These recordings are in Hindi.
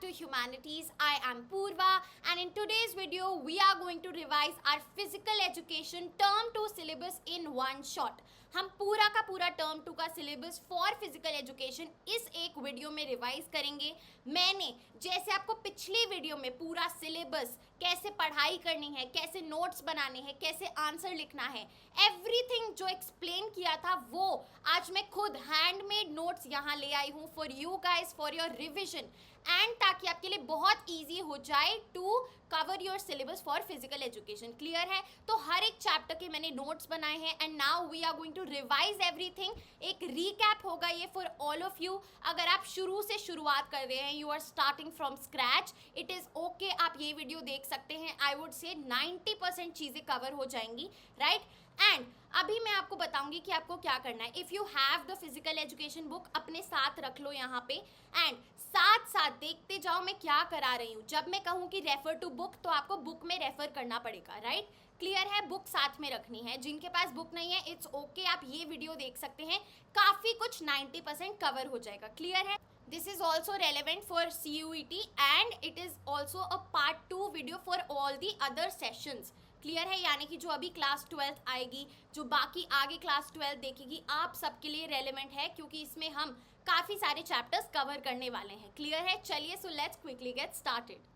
back to Humanities. I am Purva, and in today's video we are going to revise our physical education term 2 syllabus in one shot. हम पूरा का पूरा टर्म 2 का सिलेबस फॉर फिजिकल एजुकेशन इस एक वीडियो में रिवाइज करेंगे। मैंने जैसे आपको पिछली वीडियो में पूरा सिलेबस, कैसे पढ़ाई करनी है, कैसे नोट्स बनाने हैं, कैसे आंसर लिखना है, एवरीथिंग जो एक्सप्लेन किया था वो आज मैं खुद हैंडमेड नोट्स यहाँ ले आई हूँ for you guys, for your revision, and ताकि आपके लिए बहुत ईजी हो जाए to cover your syllabus for physical education. Clear है? तो हर एक चैप्टर के मैंने नोट्स बनाए हैं and now we are going to revise everything. एक रीकैप होगा ये फॉर ऑल ऑफ यू। अगर आप शुरू से शुरुआत कर रहे हैं, you are starting from scratch, it is okay, आप ये वीडियो देख सकते हैं। आई वुड से 90% चीज़ें कवर हो जाएंगी, राइट? एंड अभी मैं आपको बताऊंगी कि आपको क्या करना है। If you have the physical education book अपने साथ रख लो यहाँ पे, एंड साथ साथ देखते जाओ मैं क्या करा रही हूँ। जब मैं कहूँ कि रेफर टू बुक, तो आपको बुक में रेफर करना पड़ेगा, राइट? क्लियर है? बुक साथ में रखनी है। जिनके पास बुक नहीं है, इट्स ओके, आप ये वीडियो देख सकते हैं, काफ़ी कुछ 90% कवर हो जाएगा। क्लियर है? This is also relevant for CUET and it is also a part 2 video for all the other sessions. Clear है? यानी कि जो अभी क्लास 12th आएगी, जो बाकी आगे क्लास 12 देखेगी, आप सबके लिए रेलेवेंट है क्योंकि इसमें हम काफ़ी सारे चैप्टर्स कवर करने वाले हैं। क्लियर है? चलिए, so let's quickly get started.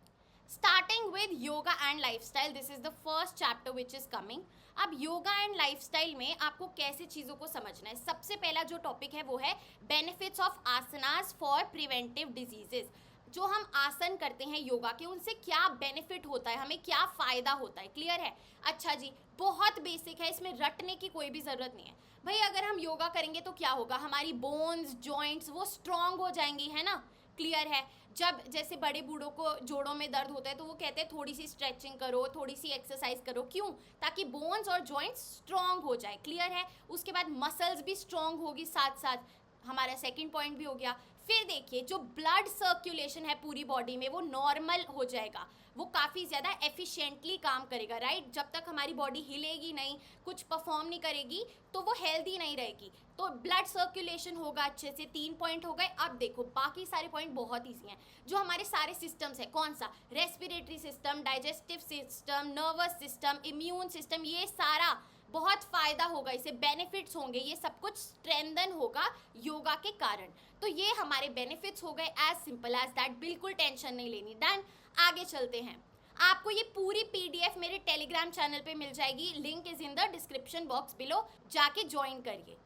Starting with yoga and lifestyle, this is the first chapter which is coming. अब योगा एंड लाइफस्टाइल में आपको कैसे चीज़ों को समझना है, सबसे पहला जो टॉपिक है वो है benefits of asanas for preventive diseases. जो हम आसन करते हैं योगा के, उनसे क्या बेनिफिट होता है, हमें क्या फ़ायदा होता है। क्लियर है? अच्छा जी, बहुत बेसिक है, इसमें रटने की कोई भी ज़रूरत नहीं है भाई। अगर हम योगा करेंगे तो क्या होगा, हमारी बोन्स, जॉइंट्स वो स्ट्रॉन्ग हो जाएंगी, है ना? क्लियर है? जब जैसे बड़े बूढ़ों को जोड़ों में दर्द होता है तो वो कहते हैं थोड़ी सी स्ट्रेचिंग करो, थोड़ी सी एक्सरसाइज करो। क्यों? ताकि बोन्स और जॉइंट्स स्ट्रॉन्ग हो जाए। क्लियर है? उसके बाद मसल्स भी स्ट्रॉन्ग होगी साथ साथ। हमारा सेकंड पॉइंट भी हो गया। फिर देखिए, जो ब्लड सर्कुलेशन है पूरी बॉडी में वो नॉर्मल हो जाएगा, वो काफ़ी ज़्यादा एफिशिएंटली काम करेगा, राइट? जब तक हमारी बॉडी हिलेगी नहीं, कुछ परफॉर्म नहीं करेगी, तो वो हेल्दी नहीं रहेगी। तो ब्लड सर्कुलेशन होगा अच्छे से। 3 पॉइंट हो गए। अब देखो बाकी सारे पॉइंट बहुत ईजी हैं। जो हमारे सारे सिस्टम्स हैं, कौन सा? Respiratory system, digestive system, nervous system, immune system, ये सारा बहुत फ़ायदा होगा, इसे बेनिफिट्स होंगे, ये सब कुछ स्ट्रेंथन होगा योगा के कारण। तो ये हमारे बेनिफिट्स हो गए, एज सिंपल एज दैट। बिल्कुल टेंशन नहीं लेनी। डन। आगे चलते हैं। आपको ये पूरी PDF मेरे टेलीग्राम चैनल पे मिल जाएगी, link is in the description box below, जाके ज्वाइन करिए।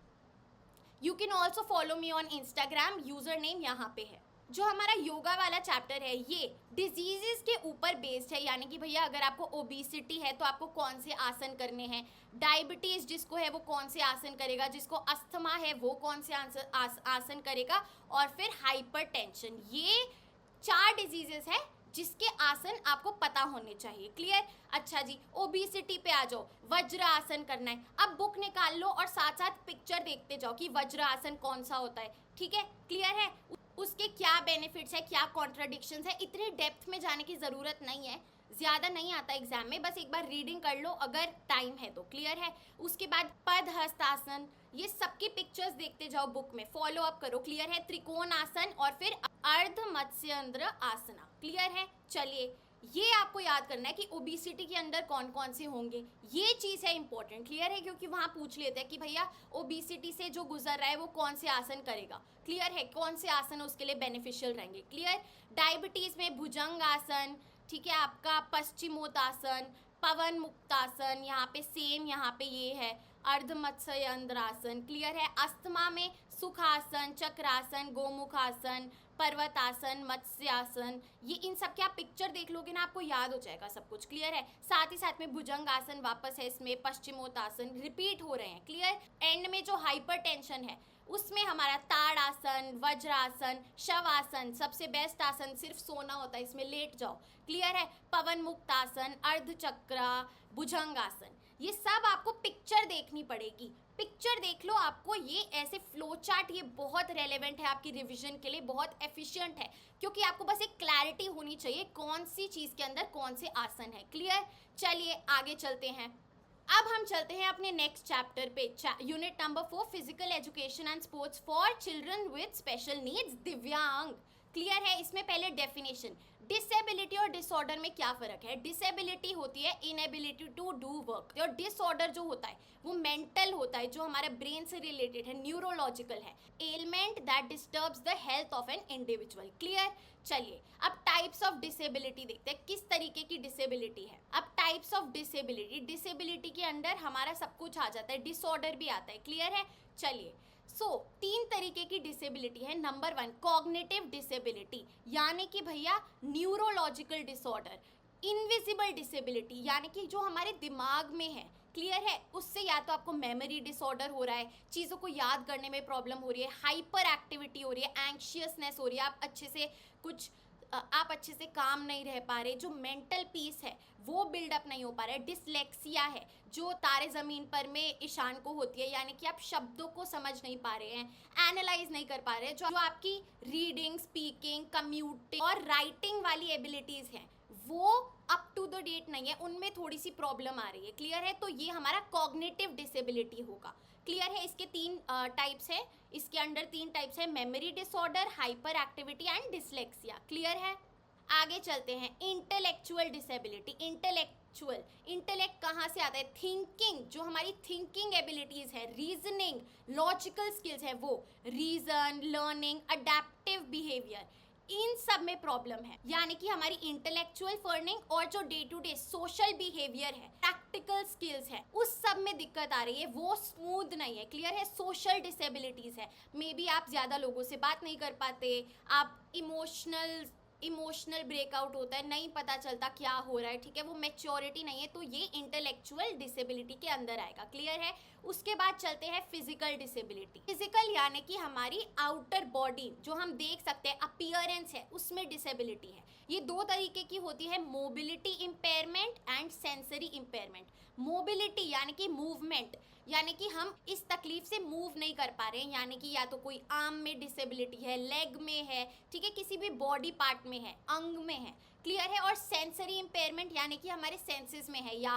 You can also follow me on Instagram, user name यहाँ पे है। जो हमारा योगा वाला चैप्टर है ये डिजीजेस के ऊपर बेस्ड है, यानी कि भैया अगर आपको ओबेसिटी है तो आपको कौन से आसन करने हैं, डायबिटीज़ जिसको है वो कौन से आसन करेगा, जिसको अस्थमा है वो कौन से आसन करेगा, और फिर हाइपरटेंशन। ये 4 डिजीजेस है जिसके आसन आपको पता होने चाहिए। क्लियर? अच्छा जी, ओबेसिटी पे आ जाओ, वज्र आसन करना है। अब बुक निकाल लो और साथ साथ पिक्चर देखते जाओ कि वज्र आसन कौन सा होता है। ठीक है? क्लियर है? उसके क्या बेनिफिट्स है, क्या कॉन्ट्राडिक्शंस है, इतने डेप्थ में जाने की ज़रूरत नहीं है, ज़्यादा नहीं आता एग्जाम में, बस एक बार रीडिंग कर लो अगर टाइम है तो। क्लियर है? उसके बाद पद हस्तासन, ये सबकी पिक्चर्स देखते जाओ बुक में, फॉलो अप करो। क्लियर है? त्रिकोण आसन और फिर अर्ध मत्स्येंद्र आसना। क्लियर है? चलिए, ये आपको याद करना है कि ओबेसिटी के अंदर कौन कौन से होंगे, ये चीज़ है इंपॉर्टेंट। क्लियर है? क्योंकि वहाँ पूछ लेते हैं कि भैया ओबेसिटी से जो गुजर रहा है वो कौन से आसन करेगा। क्लियर है? कौन से आसन उसके लिए बेनिफिशियल रहेंगे। क्लियर? डायबिटीज़ में भुजंग आसन, ठीक है, आपका पश्चिमोत्तासन, पवन मुक्तासन, यहाँ पे सेम, यहाँ पे ये है अर्ध मत्स्येंद्र आसन। क्लियर है? अस्थमा में सुखासन, चक्रासन, गोमुखासन, पर्वतासन, मत्स्यासन, ये इन सब के आप पिक्चर देख लोगे ना, आपको याद हो जाएगा सब कुछ। क्लियर है? साथ ही साथ में भुजंग आसन वापस है इसमें, पश्चिमोत्तासन रिपीट हो रहे हैं। क्लियर? एंड में जो हाइपरटेंशन है उसमें हमारा ताड़ासन, वज्रासन, शवासन, सबसे बेस्ट आसन, सिर्फ सोना होता है इसमें, लेट जाओ। क्लियर है? पवन मुक्तासन, अर्धचक्रा, भुजंगासन, ये सब आपको पिक्चर देखनी पड़ेगी। पिक्चर देख लो, आपको ये ऐसे फ्लो चार्ट, ये बहुत रेलेवेंट है आपकी रिवीजन के लिए, बहुत एफिशिएंट है, क्योंकि आपको बस एक क्लैरिटी होनी चाहिए कौन सी चीज़ के अंदर कौन से आसन है। क्लियर? चलिए आगे चलते हैं। अब हम चलते हैं अपने नेक्स्ट चैप्टर पे, unit number 4, physical education and sports for children with special needs, दिव्यांग। क्लियर है? इसमें पहले डेफिनेशन, डिसेबिलिटी और डिसऑर्डर में क्या फर्क है? डिसेबिलिटी होती है इनएबिलिटी टू डू वर्क, और डिसऑर्डर जो होता है वो मेंटल होता है, जो हमारे ब्रेन से रिलेटेड है, न्यूरोलॉजिकल है, element that disturbs the health of an individual. Clear? चलिए अब टाइप्स ऑफ डिसेबिलिटी देखते हैं, किस तरीके की डिसेबिलिटी है। अब टाइप्स ऑफ डिसेबिलिटी, डिसेबिलिटी के अंदर हमारा सब कुछ आ जाता है, डिसऑर्डर भी आता है। क्लियर है? चलिए तीन तरीके की डिसेबिलिटी है। नंबर 1 कॉग्निटिव डिसेबिलिटी, यानी कि भैया न्यूरोलॉजिकल डिसऑर्डर। इनविजिबल डिसेबिलिटी, यानी कि जो हमारे दिमाग में है, क्लियर है, उससे या तो आपको मेमोरी डिसऑर्डर हो रहा है, चीज़ों को याद करने में प्रॉब्लम हो रही है, हाइपर एक्टिविटी हो रही है, एंग्शियसनेस हो रही है, आप अच्छे से काम नहीं रह पा रहे, जो मेंटल पीस है वो बिल्डअप नहीं हो पा रहा है। डिसलेक्सिया है, जो तारे ज़मीन पर में ईशान को होती है, यानी कि आप शब्दों को समझ नहीं पा रहे हैं, एनालाइज नहीं कर पा रहे हैं। जो आपकी रीडिंग, स्पीकिंग, कम्यूटिंग और राइटिंग वाली एबिलिटीज़ हैं वो अप टू द डेट नहीं है, उनमें थोड़ी सी प्रॉब्लम आ रही है। क्लियर है? तो ये हमारा कॉग्निटिव डिसेबिलिटी होगा। क्लियर है? इसके 3 टाइप्स हैं, इसके अंडर 3 टाइप्स है, memory disorder, hyper activity and dyslexia. Clear है? आगे चलते हैं, इंटेलेक्चुअल डिसेबिलिटी। इंटेलेक्ट कहाँ से आता है? थिंकिंग, जो हमारी थिंकिंग एबिलिटीज है, रीजनिंग, लॉजिकल स्किल्स है, वो रीजन, लर्निंग, अडेप्टिव बिहेवियर, इन सब में प्रॉब्लम है। यानी कि हमारी इंटेलेक्चुअल फर्निंग और जो day to day social behaviour है, प्रैक्टिकल स्किल्स है, उस सब में दिक्कत आ रही है, वो स्मूथ नहीं है। क्लियर है? सोशल डिसेबिलिटीज है, मे बी आप ज़्यादा लोगों से बात नहीं कर पाते, आप इमोशनल ब्रेकआउट होता है, नहीं पता चलता क्या हो रहा है, ठीक है, वो मैच्योरिटी नहीं है, तो ये इंटेलेक्चुअल डिसेबिलिटी के अंदर आएगा। क्लियर है? उसके बाद चलते हैं फिजिकल डिसेबिलिटी। फिजिकल यानी कि हमारी आउटर बॉडी जो हम देख सकते हैं, अपीयरेंस है, उसमें डिसेबिलिटी है। ये 2 तरीके की होती है, mobility impairment and sensory impairment. Mobility यानी कि मूवमेंट, यानी कि हम इस तकलीफ से मूव नहीं कर पा रहे हैं, यानी कि या तो कोई आर्म में डिसेबिलिटी है, लेग में है, ठीक है, किसी भी बॉडी पार्ट में है, अंग में है। क्लियर है? और सेंसरी इम्पेयरमेंट यानी कि हमारे सेंसेस में है, या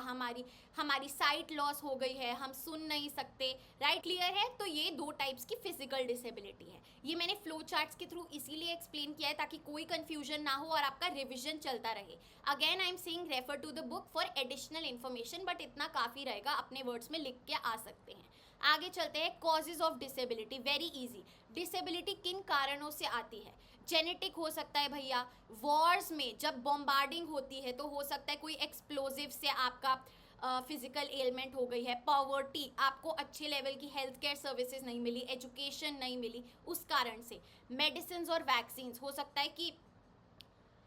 हमारी साइट लॉस हो गई है, हम सुन नहीं सकते। राइट? क्लियर है? तो ये 2 टाइप्स की फिजिकल डिसेबिलिटी है। ये मैंने फ्लो चार्ट्स के थ्रू इसीलिए एक्सप्लेन किया है ताकि कोई कंफ्यूजन ना हो और आपका रिविजन चलता रहे। Again I am saying refer to the book for additional information, but इतना काफ़ी रहेगा, अपने वर्ड्स में लिख के आ सकते हैं। आगे चलते हैं, causes of disability. Very easy. Disability किन कारणों से आती है? जेनेटिक हो सकता है भैया, वॉर्स में जब बॉम्बार्डिंग होती है तो हो सकता है कोई एक्सप्लोजिव से आपका फिजिकल एलिमेंट हो गई है, पॉवर्टी, आपको अच्छे लेवल की हेल्थ केयर सर्विसेज नहीं मिली, एजुकेशन नहीं मिली, उस कारण से। मेडिसिन और वैक्सीन, हो सकता है कि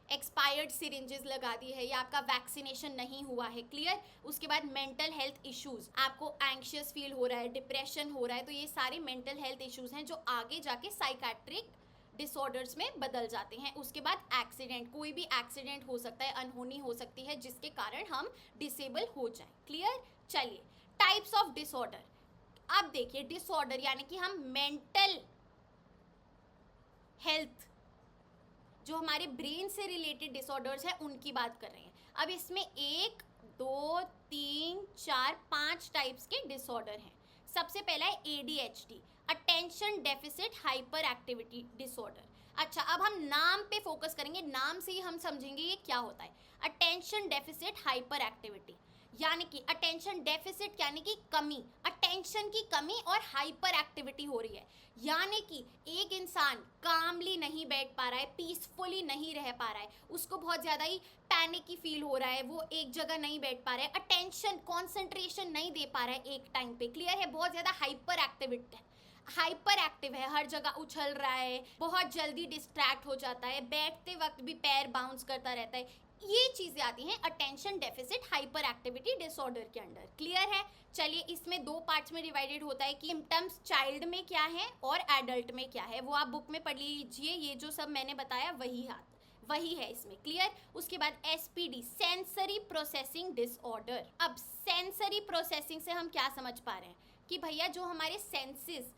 एक्सपायर्ड सिरिंजेस लगा दी है या आपका वैक्सीनेशन नहीं हुआ है। क्लियर? उसके बाद मेंटल हेल्थ इश्यूज, आपको एंग्शियस फील हो रहा है, डिप्रेशन हो रहा है, तो ये सारे मेंटल हेल्थ इश्यूज हैं जो आगे जाके साइकाट्रिक डिसऑर्डर्स में बदल जाते हैं। उसके बाद एक्सीडेंट, कोई भी एक्सीडेंट हो सकता है, अनहोनी हो सकती है जिसके कारण हम डिसेबल हो जाएं। क्लियर? चलिए, टाइप्स ऑफ डिसऑर्डर। अब देखिए, डिसऑर्डर यानी कि हम मेंटल हेल्थ, जो हमारे ब्रेन से रिलेटेड डिसऑर्डर्स हैं उनकी बात कर रहे हैं। अब इसमें 1 2 3 4 5 टाइप्स के डिसऑर्डर हैं। सबसे पहला है ADHD, attention deficit hyper activity disorder. अच्छा, अब हम नाम पे फोकस करेंगे, नाम से ही हम समझेंगे ये क्या होता है। अटेंशन डेफिसिट हाइपर एक्टिविटी, यानी कि अटेंशन डेफिसिट यानी कि कमी, अटेंशन की कमी और हाइपर एक्टिविटी हो रही है, यानी कि एक इंसान कामली नहीं बैठ पा रहा है, पीसफुली नहीं रह पा रहा है, उसको बहुत ज़्यादा ही पैनिक की फील हो रहा है, वो एक जगह नहीं बैठ पा रहा है, अटेंशन कॉन्सेंट्रेशन नहीं दे पा रहा है एक टाइम पे। क्लियर है? बहुत ज़्यादा हाइपर एक्टिव है, हर जगह उछल रहा है, बहुत जल्दी डिस्ट्रैक्ट हो जाता है, बैठते वक्त भी पैर बाउंस करता रहता है। ये चीज़ें आती हैं attention deficit hyper activity disorder के अंडर। क्लियर है? चलिए, इसमें 2 पार्ट्स में डिवाइडेड होता है कि सिम्टम्स चाइल्ड में क्या है और एडल्ट में क्या है, वो आप बुक में पढ़ लीजिए। ये जो सब मैंने बताया वही है इसमें। क्लियर? उसके बाद SPD, सेंसरी प्रोसेसिंग डिसऑर्डर। अब सेंसरी प्रोसेसिंग से हम क्या समझ पा रहे हैं कि भैया जो हमारे सेंसेस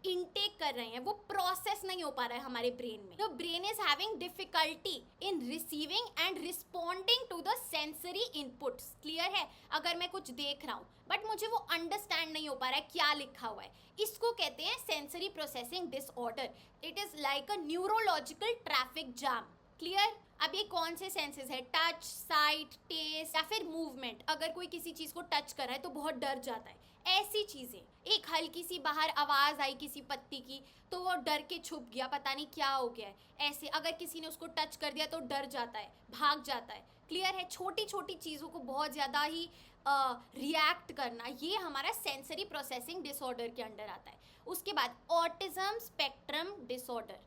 इनटेक कर रहे हैं वो प्रोसेस नहीं हो पा रहा है हमारे ब्रेन में. The brain is having difficulty in receiving and responding to the sensory inputs. Clear है? अगर मैं कुछ देख रहा हूँ बट मुझे वो अंडरस्टैंड नहीं हो पा रहा है क्या लिखा हुआ है, इसको कहते हैं sensory processing disorder. It is like a neurological traffic jam. Clear? अब ये कौन से सेंसेस है? टच, साइट, टेस्ट या फिर मूवमेंट. अगर कोई किसी चीज़ को टच कर रहा है तो बहुत डर जाता है. ऐसी चीज़ें, एक हल्की सी बाहर आवाज़ आई किसी पत्ती की तो वो डर के छुप गया, पता नहीं क्या हो गया है. ऐसे अगर किसी ने उसको टच कर दिया तो डर जाता है, भाग जाता है. क्लियर है? छोटी छोटी चीज़ों को बहुत ज़्यादा ही रिएक्ट करना, ये हमारा सेंसरी प्रोसेसिंग डिसऑर्डर के अंडर आता है. उसके बाद autism spectrum disorder.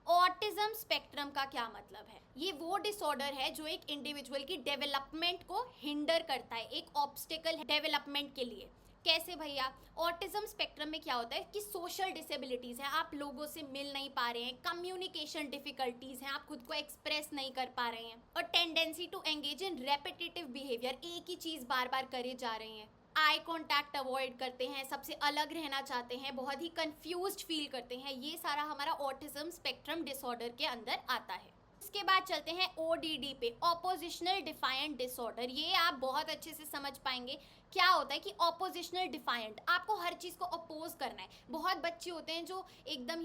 Autism spectrum का क्या मतलब है? ये वो डिसऑर्डर है जो एक इंडिविजुअल की डेवलपमेंट को हिंडर करता है, एक ऑब्स्टिकल है डेवलपमेंट के लिए. कैसे भैया? ऑटिज्म स्पेक्ट्रम में क्या होता है कि सोशल डिसेबिलिटीज़ हैं, आप लोगों से मिल नहीं पा रहे हैं, कम्युनिकेशन डिफिकल्टीज़ हैं, आप खुद को एक्सप्रेस नहीं कर पा रहे हैं, और tendency to engage in repetitive behaviour, एक ही चीज़ बार बार करे जा रहे हैं. आई कॉन्टैक्ट अवॉइड करते हैं, सबसे अलग रहना चाहते हैं, बहुत ही कंफ्यूज्ड फील करते हैं. ये सारा हमारा ऑटिज्म स्पेक्ट्रम डिसऑर्डर के अंदर आता है. इसके बाद चलते हैं ओडीडी पे, ऑपोजिशनल डिफायंट डिसऑर्डर. ये आप बहुत अच्छे से समझ पाएंगे क्या होता है कि ऑपोजिशनल डिफायंट, आपको हर चीज़ को अपोज करना है. बहुत बच्चे होते हैं जो एकदम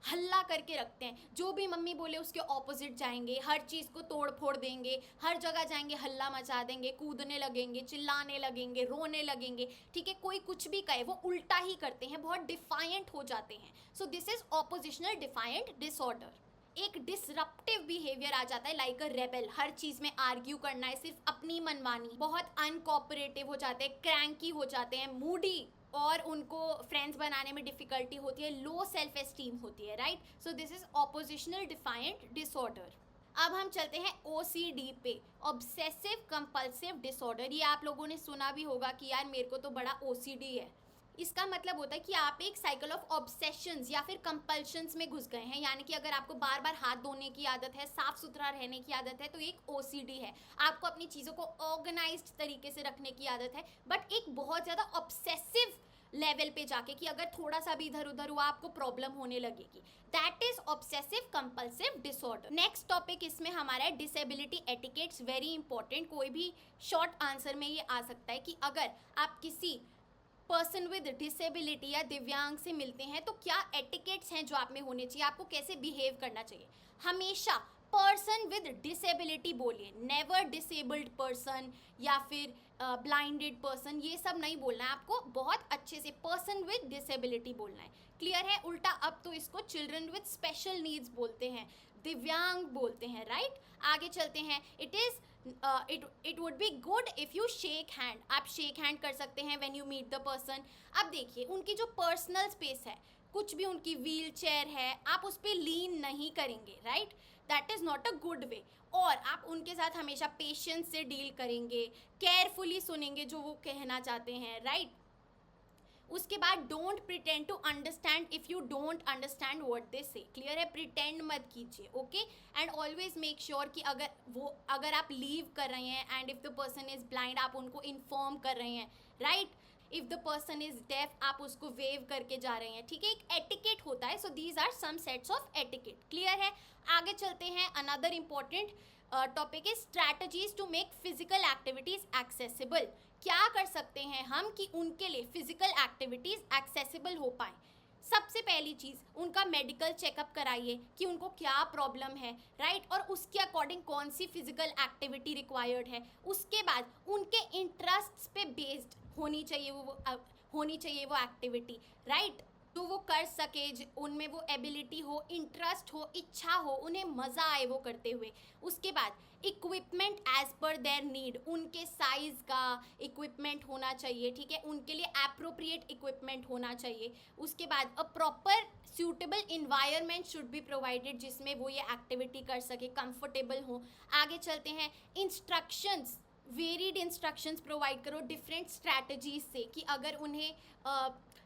हल्ला करके रखते हैं, जो भी मम्मी बोले उसके ऑपोजिट जाएंगे, हर चीज़ को तोड़ फोड़ देंगे, हर जगह जाएंगे हल्ला मचा देंगे, कूदने लगेंगे, चिल्लाने लगेंगे, रोने लगेंगे. ठीक है, कोई कुछ भी कहे वो उल्टा ही करते हैं, बहुत डिफायंट हो जाते हैं. So this is oppositional defiant disorder. एक डिसरप्टिव बिहेवियर आ जाता है, लाइक अ रेबल, हर चीज़ में आर्ग्यू करना है, सिर्फ अपनी मनमानी, बहुत अनकोऑपरेटिव हो जाते हैं, क्रैंकी हो जाते हैं, मूडी, और उनको फ्रेंड्स बनाने में डिफिकल्टी होती है, लो सेल्फ एस्टीम होती है. Right? So this is oppositional defiant disorder. अब हम चलते हैं OCD पे, ऑब्सेसिव कंपल्सिव डिसऑर्डर. ये आप लोगों ने सुना भी होगा कि यार मेरे को तो बड़ा OCD है. इसका मतलब होता है कि आप एक साइकिल ऑफ ऑब्सेशंस या फिर कंपल्शंस में घुस गए हैं. यानी कि अगर आपको बार बार हाथ धोने की आदत है, साफ सुथरा रहने की आदत है, तो एक OCD है. आपको अपनी चीज़ों को ऑर्गेनाइज्ड तरीके से रखने की आदत है, बट एक बहुत ज़्यादा ऑब्सेसिव लेवल पे जाके कि अगर थोड़ा सा भी इधर उधर हुआ आपको प्रॉब्लम होने लगेगी. That is obsessive compulsive disorder. Next topic इसमें हमारा है डिसेबिलिटी एटिकेट्स. वेरी इंपॉर्टेंट, कोई भी शॉर्ट आंसर में ये आ सकता है कि अगर आप किसी पर्सन विद डिसेबिलिटी या दिव्यांग से मिलते हैं तो क्या एटिकेट्स हैं जो आप में होने चाहिए, आपको कैसे बिहेव करना चाहिए. हमेशा पर्सन विद डिसेबिलिटी बोलिए, नेवर डिसेबल्ड पर्सन या फिर ब्लाइंडेड पर्सन, ये सब नहीं बोलना है आपको. बहुत अच्छे से पर्सन विद डिसेबिलिटी बोलना है. क्लियर है? उल्टा अब तो इसको चिल्ड्रन विद स्पेशल नीड्स बोलते हैं, दिव्यांग बोलते हैं. राइट? आगे चलते हैं. It would be good if you shake hand. आप शेक हैंड कर सकते हैं when you meet the person. अब देखिए उनकी जो पर्सनल स्पेस है, कुछ भी उनकी व्हील चेयर है, आप उस पर लीन नहीं करेंगे. Right? That is not a good way. और आप उनके साथ हमेशा पेशेंस से डील करेंगे, केयरफुली सुनेंगे जो वो कहना चाहते हैं. राइट? उसके बाद don't pretend to understand if you don't understand what they say. Clear है? प्रिटेंड मत कीजिए. Okay? And always make sure कि अगर आप लीव कर रहे हैं and if the person is blind आप उनको इन्फॉर्म कर रहे हैं. Right? If the person is deaf आप उसको वेव करके जा रहे हैं. ठीक है? एक एटिकेट होता है. So these are some sets of etiquette. Clear है? आगे चलते हैं. Another important topic is strategies to make physical activities accessible. क्या कर सकते हैं हम कि उनके लिए फिजिकल एक्टिविटीज़ एक्सेसिबल हो पाए. सबसे पहली चीज़, उनका मेडिकल चेकअप कराइए कि उनको क्या प्रॉब्लम है. राइट? और उसके अकॉर्डिंग कौन सी फिजिकल एक्टिविटी रिक्वायर्ड है. उसके बाद उनके इंटरेस्ट्स पे बेस्ड होनी चाहिए वो एक्टिविटी. राइट? तो वो कर सके, उनमें वो एबिलिटी हो, इंटरेस्ट हो, इच्छा हो, उन्हें मज़ा आए वो करते हुए. उसके बाद equipment as per their need, उनके साइज़ का इक्विपमेंट होना चाहिए. ठीक है? उनके लिए एप्रोप्रिएट इक्विपमेंट होना चाहिए. उसके बाद a proper suitable environment should be provided जिसमें वो ये एक्टिविटी कर सके, कंफर्टेबल हो. आगे चलते हैं. इंस्ट्रक्शंस, वेरीड इंस्ट्रक्शंस प्रोवाइड करो डिफरेंट स्ट्रैटेजीज से कि अगर उन्हें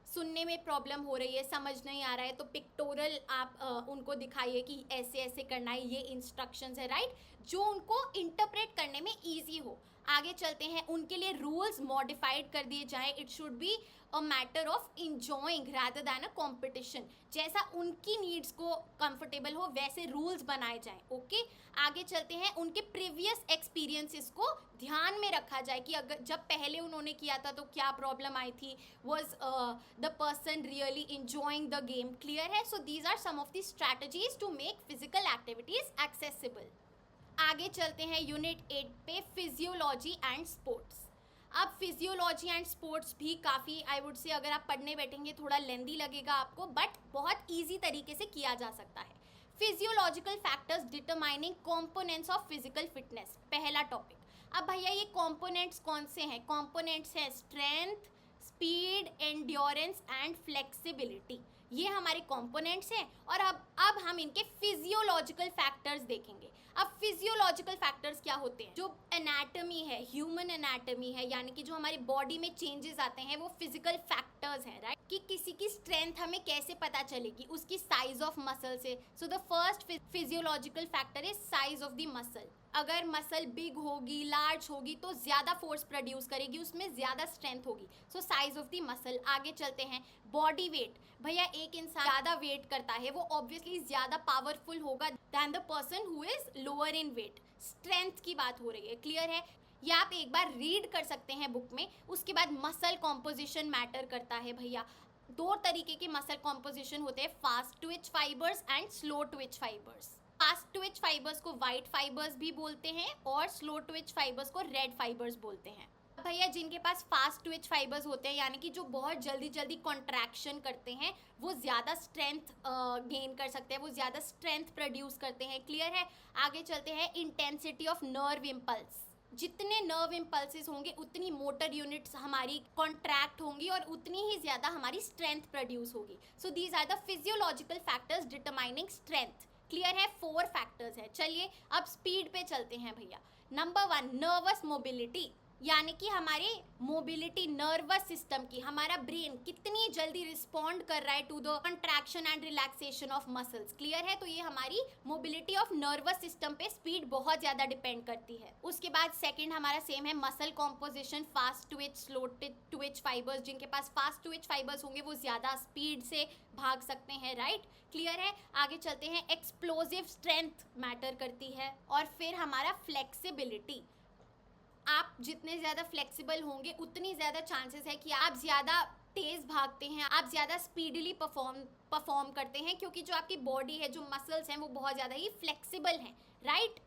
सुनने में प्रॉब्लम हो रही है, समझ नहीं आ रहा है, तो पिक्टोरल आप उनको दिखाइए कि ऐसे ऐसे करना है, ये इंस्ट्रक्शंस है. राइट? जो उनको इंटरप्रेट करने में ईजी हो. आगे चलते हैं, उनके लिए रूल्स मॉडिफाइड कर दिए जाएं. It should be a matter of enjoying rather than a competition. जैसा उनकी नीड्स को कंफर्टेबल हो वैसे रूल्स बनाए जाएं. ओके आगे चलते हैं, उनके प्रीवियस एक्सपीरियंसेस को ध्यान में रखा जाए कि अगर जब पहले उन्होंने किया था तो क्या प्रॉब्लम आई थी, was the person really enjoying the game. Clear है. So these are some of the strategies to make physical activities accessible. आगे चलते हैं यूनिट 8 पे, फिजियोलॉजी एंड स्पोर्ट्स. अब फिजियोलॉजी एंड स्पोर्ट्स भी काफ़ी, आई वुड से अगर आप पढ़ने बैठेंगे थोड़ा लेंदी लगेगा आपको, बट बहुत ईजी तरीके से किया जा सकता है. Physiological factors determining components of physical fitness, पहला टॉपिक. अब भैया ये कॉम्पोनेंट्स कौन से हैं? कॉम्पोनेंट्स हैं strength, speed, endurance and flexibility. ये हमारे कॉम्पोनेंट्स हैं. और अब हम इनके फिजियोलॉजिकल फैक्टर्स देखेंगे. अब फिजियोलॉजिकल फैक्टर्स क्या होते हैं? जो एनाटमी है, ह्यूमन एनाटमी है, यानी कि जो हमारी बॉडी में चेंजेस आते हैं वो फिजिकल फैक्टर्स हैं. राइट, कि किसी की स्ट्रेंथ हमें कैसे पता चलेगी? उसकी साइज ऑफ मसल से. So the first physiological factor is size of the muscle. अगर मसल बिग होगी, लार्ज होगी तो ज़्यादा फोर्स प्रोड्यूस करेगी, उसमें ज़्यादा स्ट्रेंथ होगी. सो साइज ऑफ द मसल. आगे चलते हैं, बॉडी वेट. भैया एक इंसान ज़्यादा वेट करता है वो ऑब्वियसली ज़्यादा पावरफुल होगा than the person who is lower in weight. Strength की बात हो रही है. क्लियर है. या आप एक बार रीड कर सकते हैं बुक में. उसके बाद मसल कॉम्पोजिशन मैटर करता है भैया. दो तरीके के मसल कॉम्पोजिशन होते हैं, fast Twitch fibres and slow Twitch fibres. Fast Twitch fibres को वाइट फाइबर्स भी बोलते हैं और स्लो ट्विच फाइबर्स को रेड फाइबर्स बोलते हैं. भैया जिनके पास फास्ट ट्विच फाइबर्स होते हैं, यानी कि जो बहुत जल्दी जल्दी कॉन्ट्रैक्शन करते हैं, वो ज़्यादा स्ट्रेंथ गेन कर सकते हैं, वो ज़्यादा स्ट्रेंथ प्रोड्यूस करते हैं. क्लियर है. आगे चलते हैं, इंटेंसिटी ऑफ नर्व इम्पल्स. जितने नर्व इम्पल्सेस होंगे उतनी मोटर यूनिट्स हमारी कॉन्ट्रैक्ट होंगी और उतनी ही ज़्यादा हमारी स्ट्रेंथ प्रोड्यूस होगी. So these are the physiological factors determining strength. Clear है. 4 फैक्टर्स है. चलिए अब स्पीड पे चलते हैं भैया. नंबर 1, नर्वस मोबिलिटी, यानी कि हमारे मोबिलिटी, नर्वस सिस्टम की, हमारा ब्रेन कितनी जल्दी रिस्पॉन्ड कर रहा है to the contraction and relaxation of muscles. Clear है. तो ये हमारी मोबिलिटी ऑफ नर्वस सिस्टम पे स्पीड बहुत ज़्यादा डिपेंड करती है. उसके बाद सेकंड हमारा सेम है, muscle composition, fast Twitch, slow Twitch fibres. जिनके पास फास्ट ट्विच फाइबर्स होंगे वो ज़्यादा स्पीड से भाग सकते हैं. राइट. क्लियर है. आगे चलते हैं, एक्सप्लोजिव स्ट्रेंथ मैटर करती है. और फिर हमारा फ्लेक्सिबिलिटी. आप जितने ज़्यादा फ्लेक्सिबल होंगे उतनी ज़्यादा चांसेस है कि आप ज़्यादा तेज़ भागते हैं, आप ज़्यादा स्पीडली परफॉर्म करते हैं, क्योंकि जो आपकी बॉडी है, जो मसल्स हैं, वो बहुत ज़्यादा ही फ्लेक्सिबल हैं. राइट.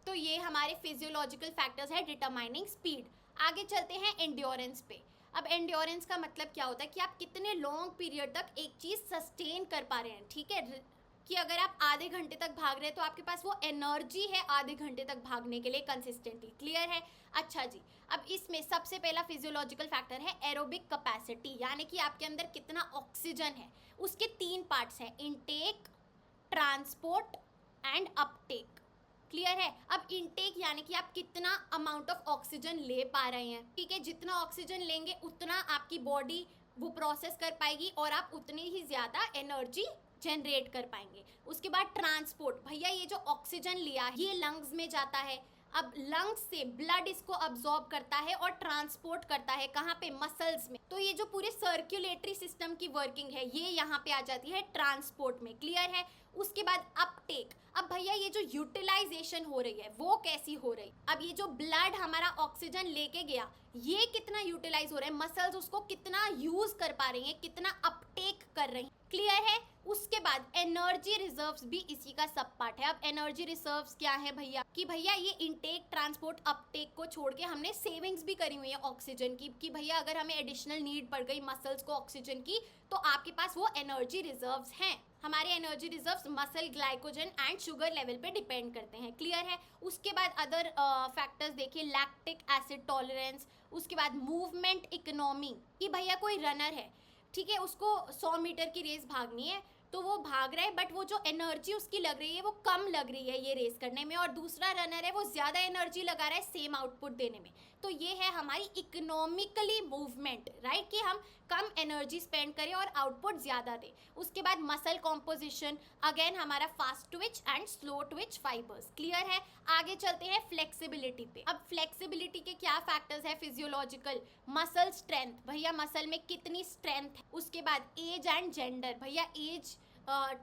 तो ये हमारे फिजियोलॉजिकल फैक्टर्स है डिटरमाइनिंग स्पीड. आगे चलते हैं एंड्योरेंस पे. अब एंड्योरेंस का मतलब क्या होता है कि आप कितने लॉन्ग पीरियड तक एक चीज़ सस्टेन कर पा रहे हैं. ठीक है, कि अगर आप आधे घंटे तक भाग रहे हैं तो आपके पास वो एनर्जी है आधे घंटे तक भागने के लिए कंसिस्टेंटली. क्लियर है. अच्छा जी, अब इसमें सबसे पहला फिजियोलॉजिकल फैक्टर है एरोबिक कैपेसिटी, यानी कि आपके अंदर कितना ऑक्सीजन है. उसके 3 पार्ट्स हैं, intake, transport and Uptake. Clear है. अब इनटेक यानी कि आप कितना अमाउंट ऑफ ऑक्सीजन ले पा रहे हैं. ठीक है, जितना ऑक्सीजन लेंगे उतना आपकी बॉडी वो प्रोसेस कर पाएगी और आप उतनी ही ज़्यादा एनर्जी जनरेट कर पाएंगे. उसके बाद ट्रांसपोर्ट. भैया ये जो ऑक्सीजन लिया ये लंग्स में जाता है. अब लंग्स से ब्लड इसको अब्जॉर्ब करता है और ट्रांसपोर्ट करता है कहाँ पे? मसल्स में. तो ये जो पूरे सर्कुलेटरी सिस्टम की वर्किंग है ये यहाँ पे आ जाती है ट्रांसपोर्ट में. क्लियर है. उसके बाद अपटेक. अब भैया ये जो यूटिलाइजेशन हो रही है वो कैसी हो रही? अब ये जो ब्लड हमारा ऑक्सीजन लेके गया ये कितना यूटिलाइज हो रहा है, मसल्स उसको कितना यूज कर पा रही हैं, कितना अपटेक कर रही हैं. क्लियर है. उसके बाद एनर्जी रिजर्व्स भी इसी का सब पार्ट है. अब एनर्जी रिजर्व्स क्या है भैया? कि भैया ये इनटेक, ट्रांसपोर्ट, अपटेक को छोड़ के हमने सेविंग्स भी करी हुई है ऑक्सीजन की, कि भैया अगर हमें एडिशनल नीड पड़ गई मसल्स को ऑक्सीजन की तो आपके पास वो एनर्जी रिजर्व्स हैं. हमारे energy reserves muscle, glycogen and sugar level पे डिपेंड करते हैं. क्लियर है. उसके बाद अदर फैक्टर्स देखिए, लैक्टिक एसिड टॉलरेंस. उसके बाद मूवमेंट इकोनॉमी, कि भैया कोई रनर है, ठीक है, उसको 100 मीटर की रेस भागनी है तो वो भाग रहा है बट वो जो एनर्जी उसकी लग रही है वो कम लग रही है ये रेस करने में, और दूसरा रनर है वो ज़्यादा एनर्जी लगा रहा है सेम आउटपुट देने में. तो ये है हमारी इकोनॉमिकली मूवमेंट. राइट, कि हम कम एनर्जी स्पेंड करे और आउटपुट ज़्यादा दे। उसके बाद मसल कॉम्पोजिशन, अगेन हमारा fast Twitch and slow Twitch fibres. Clear है? आगे चलते हैं फ्लेक्सिबिलिटी पे। अब फ्लेक्सिबिलिटी के क्या फैक्टर्स है फिजियोलॉजिकल? मसल स्ट्रेंथ, भैया मसल में कितनी स्ट्रेंथ है। उसके बाद एज एंड जेंडर, भैया एज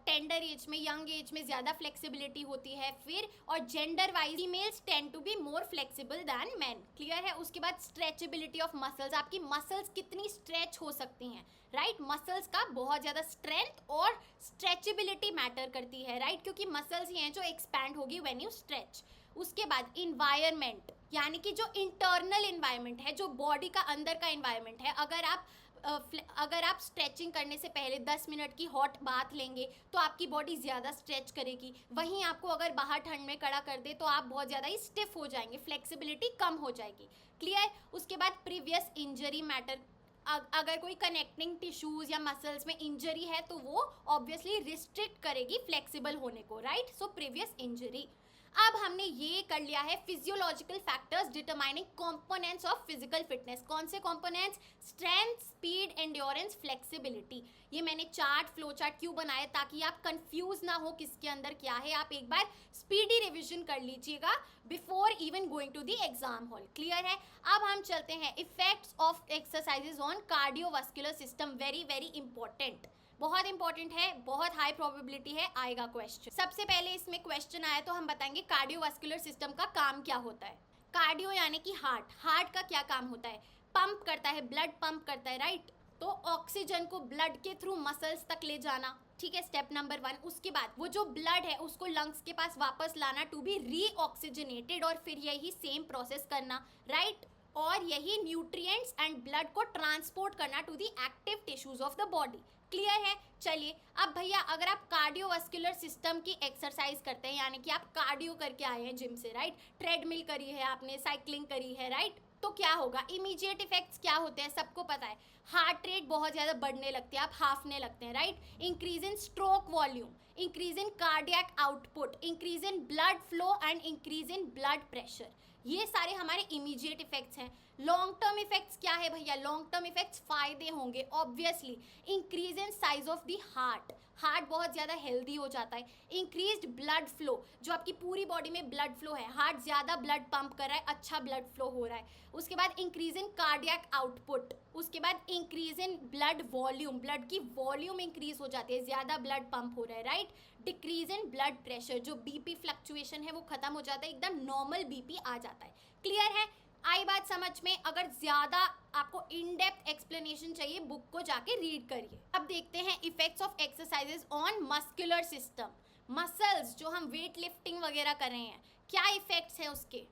टेंडर एज में, यंग एज में ज़्यादा फ्लेक्सिबिलिटी होती है। फिर और gender wise females tend to be more flexible than man. Clear है? उसके बाद स्ट्रेचेबिलिटी ऑफ मसल्स, आपकी मसल्स कितनी स्ट्रेच हो सकती हैं, राइट? मसल्स का बहुत ज़्यादा स्ट्रेंथ और स्ट्रेचेबिलिटी मैटर करती है, राइट? क्योंकि मसल्स ही हैं जो एक्सपैंड होगी व्हेन यू स्ट्रेच। उसके बाद इन्वायरमेंट, यानी कि जो इंटरनल इन्वायरमेंट है, जो बॉडी का अंदर का इन्वायरमेंट है। अगर आप स्ट्रेचिंग करने से पहले 10 मिनट की हॉट बाथ लेंगे तो आपकी बॉडी ज़्यादा स्ट्रेच करेगी। वहीं आपको अगर बाहर ठंड में खड़ा कर दे तो आप बहुत ज़्यादा ही स्टिफ हो जाएंगे, फ्लेक्सिबिलिटी कम हो जाएगी। क्लियर? उसके बाद प्रीवियस इंजरी मैटर, अगर कोई कनेक्टिंग टिश्यूज़ या मसल्स में इंजरी है तो वो ऑब्वियसली रिस्ट्रिक्ट करेगी फ्लेक्सिबल होने को, राइट? So previous injury. अब हमने ये कर लिया है physiological factors determining components of physical fitness. कौन से components? Strength, speed, endurance, flexibility. ये मैंने चार्ट, फ्लो चार्ट क्यों बनाया? ताकि आप कंफ्यूज ना हो किसके अंदर क्या है। आप एक बार स्पीडी रिविजन कर लीजिएगा before even going to the exam hall. Clear है? अब हम चलते हैं effects of exercises on cardiovascular system. Very very important, बहुत इंपॉर्टेंट है, बहुत हाई प्रोबेबिलिटी है आएगा क्वेश्चन। सबसे पहले इसमें क्वेश्चन आया तो हम बताएंगे कार्डियोवास्कुलर सिस्टम का काम क्या होता है। कार्डियो यानी कि हार्ट। हार्ट का क्या काम होता है? पंप करता है, ब्लड पंप करता है, राइट? तो ऑक्सीजन को ब्लड के थ्रू मसल्स तक ले जाना, ठीक है, स्टेप नंबर 1। उसके बाद वो जो ब्लड है उसको लंग्स के पास वापस लाना टू बी रीऑक्सीजनेटेड, और फिर यही सेम प्रोसेस करना, राइट? और यही न्यूट्रिएंट्स एंड ब्लड को ट्रांसपोर्ट करना to the active tissues of the body. Clear है? चलिए अब भैया अगर आप कार्डियोवास्कुलर सिस्टम की एक्सरसाइज करते हैं, यानी कि आप कार्डियो करके आए हैं जिम से, राइट? ट्रेडमिल करी है आपने, साइकिलिंग करी है, राइट? तो क्या होगा? इमीडिएट इफेक्ट्स क्या होते हैं सबको पता है। हार्ट रेट बहुत ज़्यादा बढ़ने लगती है, आप हाफने लगते हैं, right? Increase in stroke volume, increase in cardiac output, increase in blood flow and increase in blood pressure. ये सारे हमारे इमीडिएट इफेक्ट्स हैं। लॉन्ग टर्म इफेक्ट्स क्या है भैया? लॉन्ग टर्म इफेक्ट्स फायदे होंगे obviously. Increase in size of the heart, heart बहुत ज़्यादा हेल्दी हो जाता है। इंक्रीज्ड ब्लड फ्लो, जो आपकी पूरी बॉडी में ब्लड फ्लो है, हार्ट ज़्यादा ब्लड पंप कर रहा है, अच्छा ब्लड फ्लो हो रहा है। उसके बाद इंक्रीज इन कार्डियक आउटपुट, उसके बाद increase in blood volume, blood की वॉल्यूम इंक्रीज हो जाती है, ज़्यादा ब्लड पंप हो रहा है, right? Decrease in blood pressure, जो बीपी फ्लक्चुएशन है वो खत्म हो जाता है, एकदम नॉर्मल बीपी आ जाता है। क्लियर है? आई बात समझ में? अगर ज़्यादा आपको इन डेप्थ एक्सप्लेनेशन चाहिए बुक को जाके रीड करिए। अब देखते हैं effects of exercises on muscular system. Muscles, जो हम वेट लिफ्टिंग वगैरह कर रहे हैं, क्या इफेक्ट्स हैं उसके?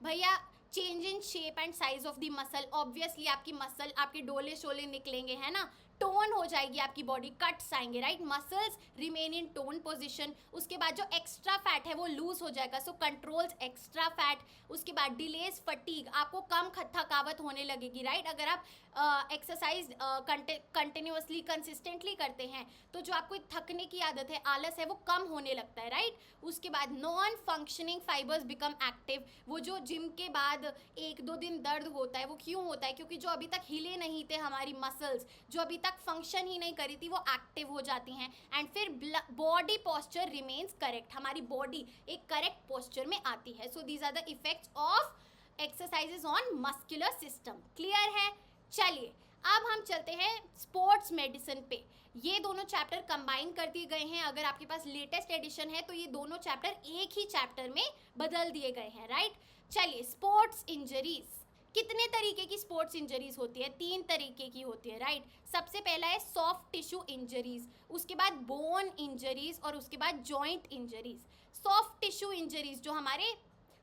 भैया change in shape and size of the muscle, obviously आपकी मसल, आपके डोले शोले निकलेंगे, है ना? टोन हो जाएगी आपकी बॉडी, कट्स आएंगे, right? Muscles remain in tone position. उसके बाद जो एक्स्ट्रा फैट है वो लूज हो जाएगा, सो कंट्रोल्स एक्स्ट्रा फैट। उसके बाद डिलेज फटीग, आपको कम थकावट होने लगेगी, राइट? अगर आप एक्सरसाइज कंटिन्यूअसली कंसिस्टेंटली करते हैं तो जो आपको थकने की आदत है, आलस है, वो कम होने लगता है, राइट? उसके बाद non functioning fibres become active. वो जो जिम के बाद 1-2 दिन दर्द होता है वो क्यों होता है? क्योंकि जो अभी तक हिले नहीं थे हमारी मसल्स, जो अभी तक फंक्शन ही नहीं करी थी, वो एक्टिव हो जाती हैं। एंड फिर बॉडी पोस्चर रिमेन्स करेक्ट, हमारी बॉडी एक करेक्ट पोस्चर में आती है। So these are the effects of exercises on muscular system. Clear है? चलिए अब हम चलते हैं स्पोर्ट्स मेडिसिन पे। ये दोनों चैप्टर कंबाइन कर दिए गए हैं। अगर आपके पास लेटेस्ट एडिशन है तो ये दोनों चैप्टर एक ही चैप्टर में बदल दिए गए हैं, राइट? चलिए स्पोर्ट्स इंजरीज, कितने तरीके की स्पोर्ट्स इंजरीज होती है? 3 तरीके की होती है, राइट? सबसे पहला है सॉफ्ट टिश्यू इंजरीज, उसके बाद बोन इंजरीज और उसके बाद joint injuries. Soft tissue injuries जो हमारे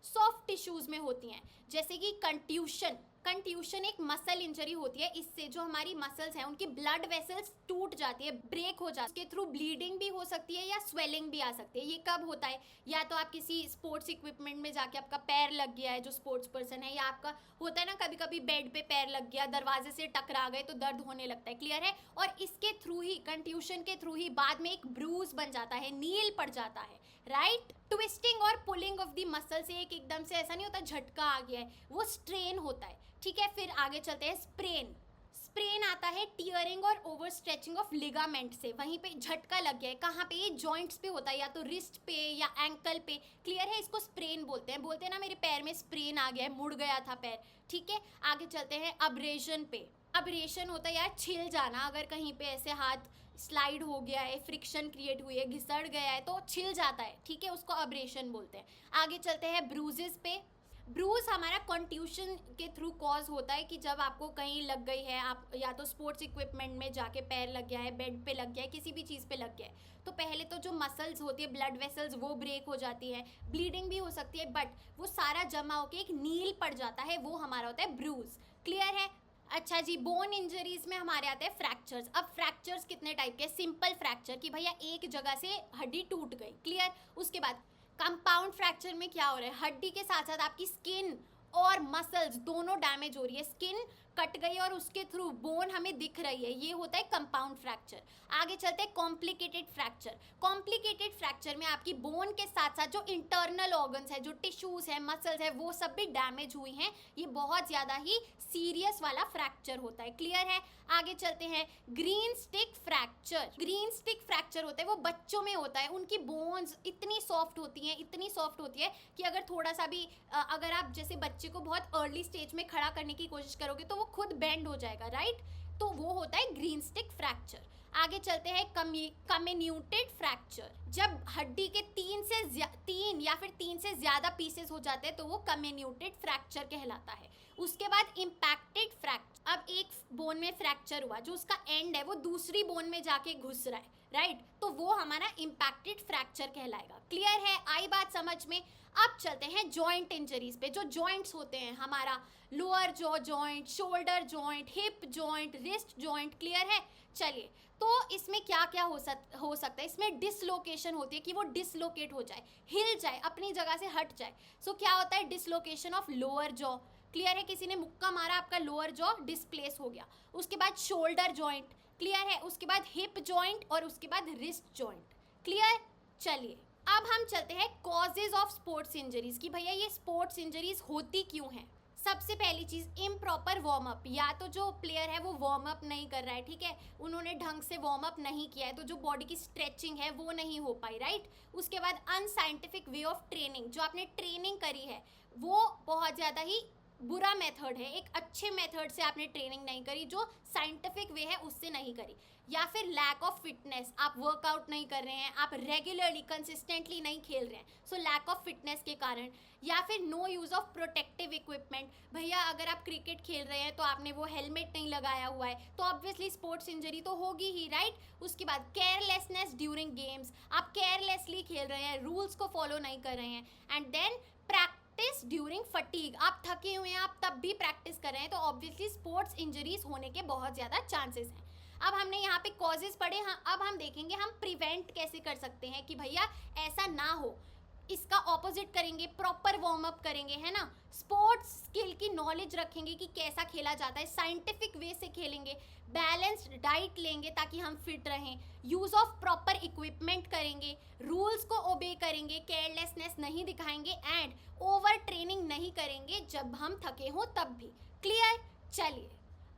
सॉफ्ट टिश्यूज में होती हैं, जैसे कि कंट्यूशन। कंट्यूशन एक मसल इंजरी होती है, इससे जो हमारी मसल्स हैं उनकी ब्लड वेसल्स टूट जाती है, ब्रेक हो जाती है, उसके थ्रू ब्लीडिंग भी हो सकती है या स्वेलिंग भी आ सकती है। ये कब होता है? या तो आप किसी स्पोर्ट्स इक्विपमेंट में जाके आपका पैर लग गया है, जो स्पोर्ट्स पर्सन है, या आपका होता है ना कभी कभी बेड पे पैर लग गया, दरवाजे से टकरा गए तो दर्द होने लगता है। क्लियर है? और इसके थ्रू ही, कंट्यूशन के थ्रू ही बाद में एक ब्रूज बन जाता है, नील पड़ जाता है, राइट? ट्विस्टिंग और पुलिंग ऑफ द मसल से एक एकदम से ऐसा नहीं होता झटका आ गया है, वो स्ट्रेन होता है, ठीक है? फिर आगे चलते हैं स्प्रेन। स्प्रेन आता है टीयरिंग और ओवर स्ट्रेचिंग ऑफ लिगामेंट से, वहीं पे झटका लग गया है, कहाँ पे, ये जॉइंट्स पे होता है, या तो रिस्ट पे या एंकल पे, क्लियर है, इसको स्प्रेन बोलते हैं। बोलते हैं ना मेरे पैर में स्प्रेन आ गया है, मुड़ गया था पैर, ठीक है। आगे चलते हैं अब्रेशन पे। अब्रेशन होता है यार छिल जाना, अगर कहीं पे ऐसे हाथ स्लाइड हो गया है, फ्रिक्शन क्रिएट हुई है, घिसड़ गया है तो छिल जाता है, ठीक है, उसको अब्रेशन बोलते हैं। आगे चलते हैं ब्रूजेस पे। ब्रूज हमारा कॉन्ट्यूशन के थ्रू कॉज होता है कि जब आपको कहीं लग गई है, आप या तो स्पोर्ट्स इक्विपमेंट में जाके पैर लग गया है, बेड पे लग गया है, किसी भी चीज़ पे लग गया है, तो पहले तो जो मसल्स होती है, ब्लड वेसल्स, वो ब्रेक हो जाती है, ब्लीडिंग भी हो सकती है, बट वो सारा जमा होकर एक नील पड़ जाता है, वो हमारा होता है ब्रूज, क्लियर है। अच्छा जी, बोन इंजरीज में हमारे आते हैं फ्रैक्चर्स। अब फ्रैक्चर्स कितने टाइप के, सिंपल फ्रैक्चर कि भैया एक जगह से हड्डी टूट गई, क्लियर। उसके बाद कंपाउंड फ्रैक्चर में क्या हो रहा है, हड्डी के साथ साथ आपकी स्किन और मसल्स दोनों डैमेज हो रही है, स्किन कट गई और उसके थ्रू बोन हमें दिख रही है, ये होता है कंपाउंड फ्रैक्चर। आगे चलते हैं कॉम्प्लिकेटेड फ्रैक्चर। कॉम्प्लिकेटेड फ्रैक्चर में आपकी बोन के साथ साथ जो इंटरनल ऑर्गन्स है, जो टिश्यूज है, मसल्स है, वो सब भी डैमेज हुई हैं, ये बहुत ज़्यादा ही सीरियस वाला फ्रैक्चर होता है, क्लियर है। आगे चलते हैं green stick fracture. Green stick fracture होता है वो बच्चों में होता है, उनकी बोन्स इतनी सॉफ्ट होती हैं, इतनी सॉफ्ट होती है कि अगर थोड़ा सा भी अगर आप जैसे बच्चे को बहुत अर्ली स्टेज में खड़ा करने की कोशिश करोगे तो वो खुद बेंड हो जाएगा, राइट, तो वो होता है ग्रीन स्टिक फ्रैक्चर। आगे चलते हैं कम्युनिटेड फ्रैक्चर। जब हड्डी के तीन या फिर तीन से ज्यादा पीसेस हो जाते हैं तो वो कम्युनिटेड फ्रैक्चर कहलाता है। उसके बाद इम्पैक्टेड फ्रैक्चर। अब एक बोन में फ्रैक्चर हुआ, जो उसका एंड है वो दूसरी बोन में जाके घुस रहा है, राइट, तो वो हमारा इम्पैक्टेड फ्रैक्चर कहलाएगा, क्लियर है, आई बात समझ में। अब चलते हैं जॉइंट इंजरीज पे। जो जॉइंट्स होते हैं हमारा lower jaw joint, shoulder joint, hip joint, wrist joint, clear है। चलिए, तो इसमें क्या क्या हो सकता है, इसमें डिसलोकेशन होती है कि वो डिसलोकेट हो जाए, हिल जाए, अपनी जगह से हट जाए। सो क्या होता है, dislocation of lower jaw, clear है, किसी ने मुक्का मारा, आपका लोअर जॉ डिस्प्लेस हो गया। उसके बाद शोल्डर जॉइंट, क्लियर है, उसके बाद हिप जॉइंट और उसके बाद रिस्ट जॉइंट, क्लियर। चलिए, अब हम चलते हैं कॉजेज ऑफ स्पोर्ट्स इंजरीज की भैया ये स्पोर्ट्स इंजरीज होती क्यों हैं। सबसे पहली चीज़, इम्प्रॉपर वार्म अप, या तो जो प्लेयर है वो वार्म अप नहीं कर रहा है, ठीक है, उन्होंने ढंग से वार्म अप नहीं किया है, तो जो बॉडी की स्ट्रेचिंग है वो नहीं हो पाई, राइट। उसके बाद अनसाइंटिफिक वे ऑफ ट्रेनिंग, जो आपने ट्रेनिंग करी है वो बहुत ज़्यादा ही बुरा मेथड है, एक अच्छे मेथड से आपने ट्रेनिंग नहीं करी, जो साइंटिफिक वे है उससे नहीं करी। या फिर लैक ऑफ फिटनेस, आप वर्कआउट नहीं कर रहे हैं, आप रेगुलरली कंसिस्टेंटली नहीं खेल रहे हैं, सो लैक ऑफ फिटनेस के कारण। या फिर no use of protective equipment, भैया अगर आप क्रिकेट खेल रहे हैं तो आपने वो हेलमेट नहीं लगाया हुआ है तो ऑब्वियसली स्पोर्ट्स इंजरी तो होगी ही, राइट। उसके बाद केयरलेसनेस ड्यूरिंग गेम्स, आप केयरलेसली खेल रहे हैं, रूल्स को फॉलो नहीं कर रहे हैं। And then practice during fatigue, आप थके हुए हैं, आप तब भी प्रैक्टिस कर रहे हैं, तो ऑब्वियसली स्पोर्ट्स इंजरीज होने के बहुत ज़्यादा चांसेस हैं। अब हमने यहाँ पे कॉजेज पढ़े, हाँ, अब हम देखेंगे हम प्रिवेंट कैसे कर सकते हैं कि भैया ऐसा ना हो। इसका ऑपोजिट करेंगे, प्रॉपर वार्म अप करेंगे, है ना, स्पोर्ट्स स्किल की नॉलेज रखेंगे कि कैसा खेला जाता है, साइंटिफिक वे से खेलेंगे, बैलेंस्ड डाइट लेंगे ताकि हम फिट रहें, यूज़ ऑफ प्रॉपर इक्विपमेंट करेंगे, रूल्स को ओबे करेंगे, केयरलेसनेस नहीं दिखाएंगे एंड ओवर ट्रेनिंग नहीं करेंगे जब हम थके हों तब भी, क्लियर। चलिए,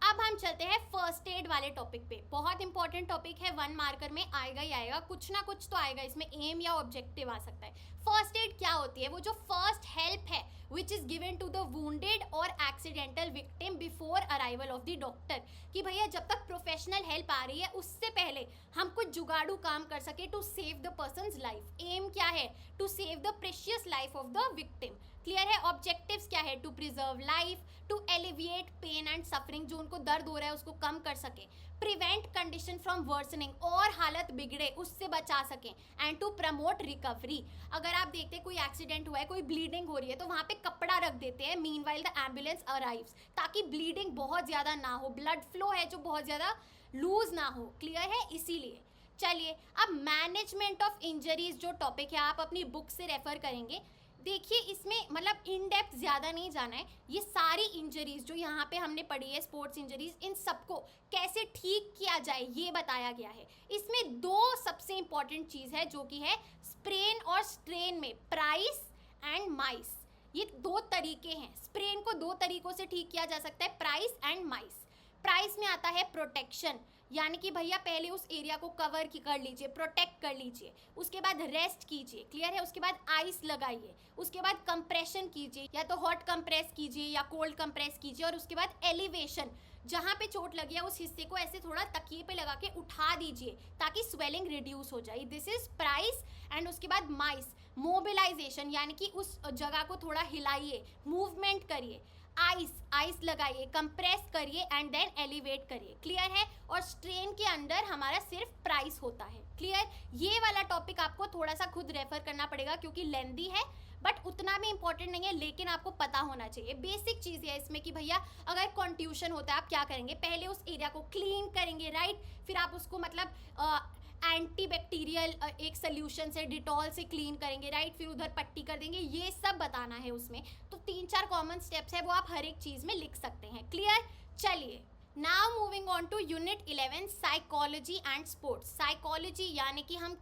अब हम चलते हैं फर्स्ट एड वाले टॉपिक पे। बहुत इंपॉर्टेंट टॉपिक है, 1 मार्कर में आएगा ही आएगा, कुछ ना कुछ तो आएगा, इसमें एम या ऑब्जेक्टिव आ सकता है। फर्स्ट एड क्या होती है, वो जो फर्स्ट हेल्प है which is given to the wounded और accidental victim before arrival of the doctor, कि भैया जब तक प्रोफेशनल हेल्प आ रही है उससे पहले हम कुछ जुगाड़ू काम कर सके to save the person's life. Aim क्या है, to save the precious life of the victim, clear है। ऑब्जेक्टिव्स क्या है, to preserve life, to alleviate pain and suffering, जो उनको दर्द हो रहा है उसको कम कर सके, प्रिवेंट कंडीशन फ्रॉम वर्सनिंग, और हालत बिगड़े उससे बचा सकें, एंड टू प्रमोट रिकवरी। अगर आप देखते हैं कोई एक्सीडेंट हुआ है, कोई ब्लीडिंग हो रही है, तो वहाँ पे कपड़ा रख देते हैं मीनवाइल द एम्बुलेंस अराइव्स, ताकि ब्लीडिंग बहुत ज़्यादा ना हो, ब्लड फ्लो है जो बहुत ज़्यादा लूज ना हो, क्लियर है, इसीलिए। चलिए, अब मैनेजमेंट ऑफ इंजरीज जो टॉपिक है आप अपनी बुक से रेफर करेंगे। देखिए, इसमें मतलब इन डेप्थ ज़्यादा नहीं जाना है, ये सारी इंजरीज जो यहाँ पे हमने पढ़ी है स्पोर्ट्स इंजरीज, इन सबको कैसे ठीक किया जाए ये बताया गया है। इसमें 2 सबसे इंपॉर्टेंट चीज़ है जो कि है स्प्रेन और स्ट्रेन में प्राइस एंड माइस, ये 2 तरीके हैं। स्प्रेन को 2 तरीकों से ठीक किया जा सकता है, प्राइस एंड माइस। प्राइस में आता है प्रोटेक्शन, यानी कि भैया पहले उस एरिया को कवर कर लीजिए, प्रोटेक्ट कर लीजिए, उसके बाद रेस्ट कीजिए, क्लियर है, उसके बाद आइस लगाइए, उसके बाद कंप्रेशन कीजिए, या तो हॉट कंप्रेस कीजिए या कोल्ड कंप्रेस कीजिए, और उसके बाद एलिवेशन, जहाँ पे चोट लगी है उस हिस्से को ऐसे थोड़ा तकिए पे लगा के उठा दीजिए ताकि स्वेलिंग रिड्यूस हो जाए, दिस इज प्राइस। एंड उसके बाद माइस, मोबिलाइजेशन, यानी कि उस जगह को थोड़ा हिलाइए, मूवमेंट करिए, आइस लगाइए, कंप्रेस करिए एंड देन एलिवेट करिए, क्लियर है। और स्ट्रेन के अंडर हमारा सिर्फ प्राइस होता है, क्लियर। ये वाला टॉपिक आपको थोड़ा सा खुद रेफर करना पड़ेगा क्योंकि लेंदी है, बट उतना भी इंपॉर्टेंट नहीं है, लेकिन आपको पता होना चाहिए। बेसिक चीज़ है इसमें कि भैया अगर कॉन्ट्यूशन होता है आप क्या करेंगे, पहले उस एरिया को क्लीन करेंगे, राइट, फिर आप उसको मतलब एंटीबैक्टीरियल एक सोल्यूशन से, डिटॉल से क्लीन करेंगे, राइट, फिर उधर पट्टी कर देंगे, ये सब बताना है उसमें। तो 3-4 कॉमन स्टेप्स है वो आप हर एक चीज़ में लिख सकते हैं, क्लियर। चलिए now moving on to unit 11 psychology and sports. Psychology यानी कि हम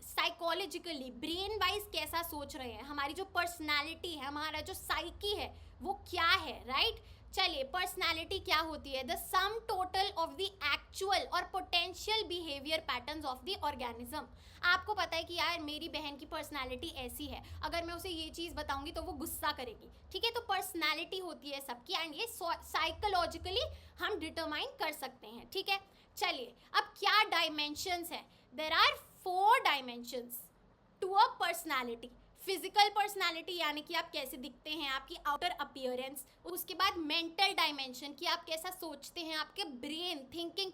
साइकोलॉजिकली ब्रेन वाइज कैसा सोच रहे हैं, हमारी जो पर्सनालिटी है, हमारा जो साइकी है वो क्या है, राइट। चलिए पर्सनालिटी क्या होती है, the sum total of the actual और potential behaviour patterns of the organism. आपको पता है कि यार मेरी बहन की पर्सनालिटी ऐसी है, अगर मैं उसे ये चीज़ बताऊंगी तो वो गुस्सा करेगी, ठीक है। तो पर्सनालिटी होती है सबकी एंड ये साइकोलॉजिकली हम डिटरमाइन कर सकते हैं, ठीक है। चलिए अब क्या डायमेंशंस है, there are 4 dimensions to a personality. Physical personality यानी कि आप कैसे दिखते हैं, आपकी आउटर अपीयरेंस, उसके बाद मेंटल डायमेंशन कि आप कैसा सोचते हैं, आपके ब्रेन थिंकिंग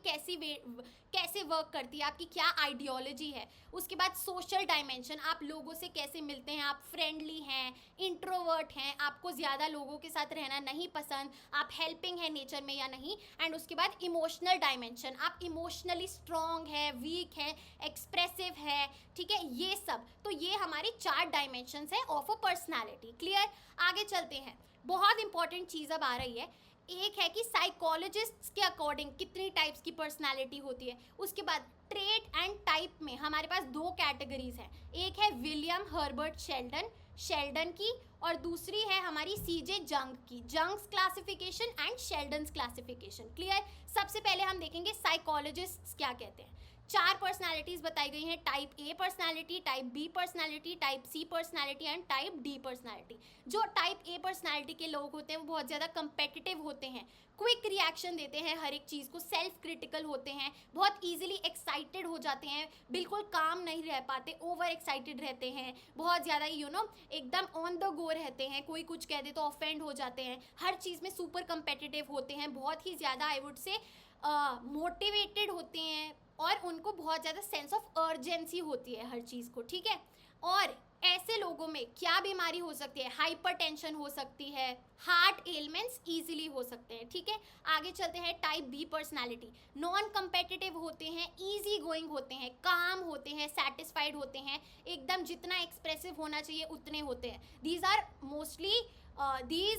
कैसे वर्क करती है, आपकी क्या आइडियोलॉजी है, उसके बाद सोशल डायमेंशन, आप लोगों से कैसे मिलते हैं, आप फ्रेंडली हैं, इंट्रोवर्ट हैं, आपको ज़्यादा लोगों के साथ रहना नहीं पसंद, आप हेल्पिंग है नेचर में या नहीं, एंड उसके बाद इमोशनल डायमेंशन, आप इमोशनली स्ट्रॉन्ग है, वीक है, एक्सप्रेसिव है, ठीक है, ये सब। तो ये हमारी 4 डायमेंशंस है ऑफ अ पर्सनालिटी, क्लियर। आगे चलते हैं, बहुत इंपॉर्टेंट चीज़ अब आ रही है, एक है कि साइकोलॉजिस्ट्स के अकॉर्डिंग कितनी टाइप्स की पर्सनालिटी होती है। उसके बाद ट्रेट एंड टाइप में हमारे पास 2 कैटेगरीज हैं, एक है विलियम हर्बर्ट शेल्डन की, और दूसरी है हमारी सीजे जंग की, Jung's classification and शेल्डन्स classification, clear. सबसे पहले हम देखेंगे साइकोलॉजिस्ट्स क्या कहते हैं। 4 पर्सनालिटीज बताई गई हैं, type A personality, type B personality, type C personality and type D personality. जो टाइप ए पर्सनालिटी के लोग होते हैं वो बहुत ज़्यादा कंपेटिटिव होते हैं, क्विक रिएक्शन देते हैं हर एक चीज़ को, सेल्फ क्रिटिकल होते हैं, बहुत ईजिली एक्साइटेड हो जाते हैं, बिल्कुल काम नहीं रह पाते, ओवर एक्साइटेड रहते हैं, बहुत ज़्यादा एकदम ऑन द गो रहते हैं, कोई कुछ कह दे तो ऑफेंड हो जाते हैं, हर चीज़ में सुपर कंपेटिटिव होते हैं, बहुत ही ज़्यादा आई वुड से मोटिवेटेड होते हैं, और उनको बहुत ज़्यादा सेंस ऑफ अर्जेंसी होती है हर चीज़ को, ठीक है। और ऐसे लोगों में क्या बीमारी हो सकती है, हाइपरटेंशन हो सकती है, हार्ट एलिमेंट्स इजीली हो सकते हैं, ठीक है। आगे चलते हैं, type B personality, non competitive होते हैं, इजी गोइंग होते हैं, काम होते हैं, सेटिस्फाइड होते हैं, एकदम जितना एक्सप्रेसिव होना चाहिए उतने होते हैं। These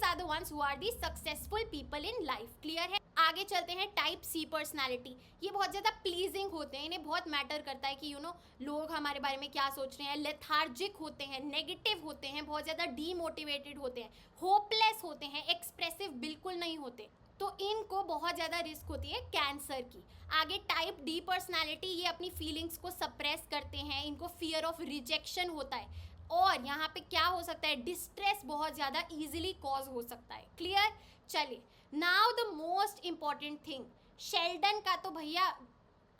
are the ones who are the successful people in life, clear है। आगे चलते हैं, टाइप सी पर्सनालिटी, ये बहुत ज़्यादा प्लीजिंग होते हैं, इन्हें बहुत मैटर करता है कि लोग हमारे बारे में क्या सोच रहे हैं, लेथार्जिक होते हैं, नेगेटिव होते हैं, बहुत ज़्यादा डीमोटिवेटेड होते हैं, होपलेस होते हैं, एक्सप्रेसिव बिल्कुल नहीं होते, तो इनको बहुत ज़्यादा रिस्क होती है कैंसर की। आगे टाइप डी पर्सनालिटी, ये अपनी फीलिंग्स को सप्रेस करते हैं, इनको फियर ऑफ रिजेक्शन होता है, और यहाँ पे क्या हो सकता है, डिस्ट्रेस बहुत ज़्यादा इजीली कॉज हो सकता है, क्लियर। चलिए now the most important thing, Sheldon का तो भैया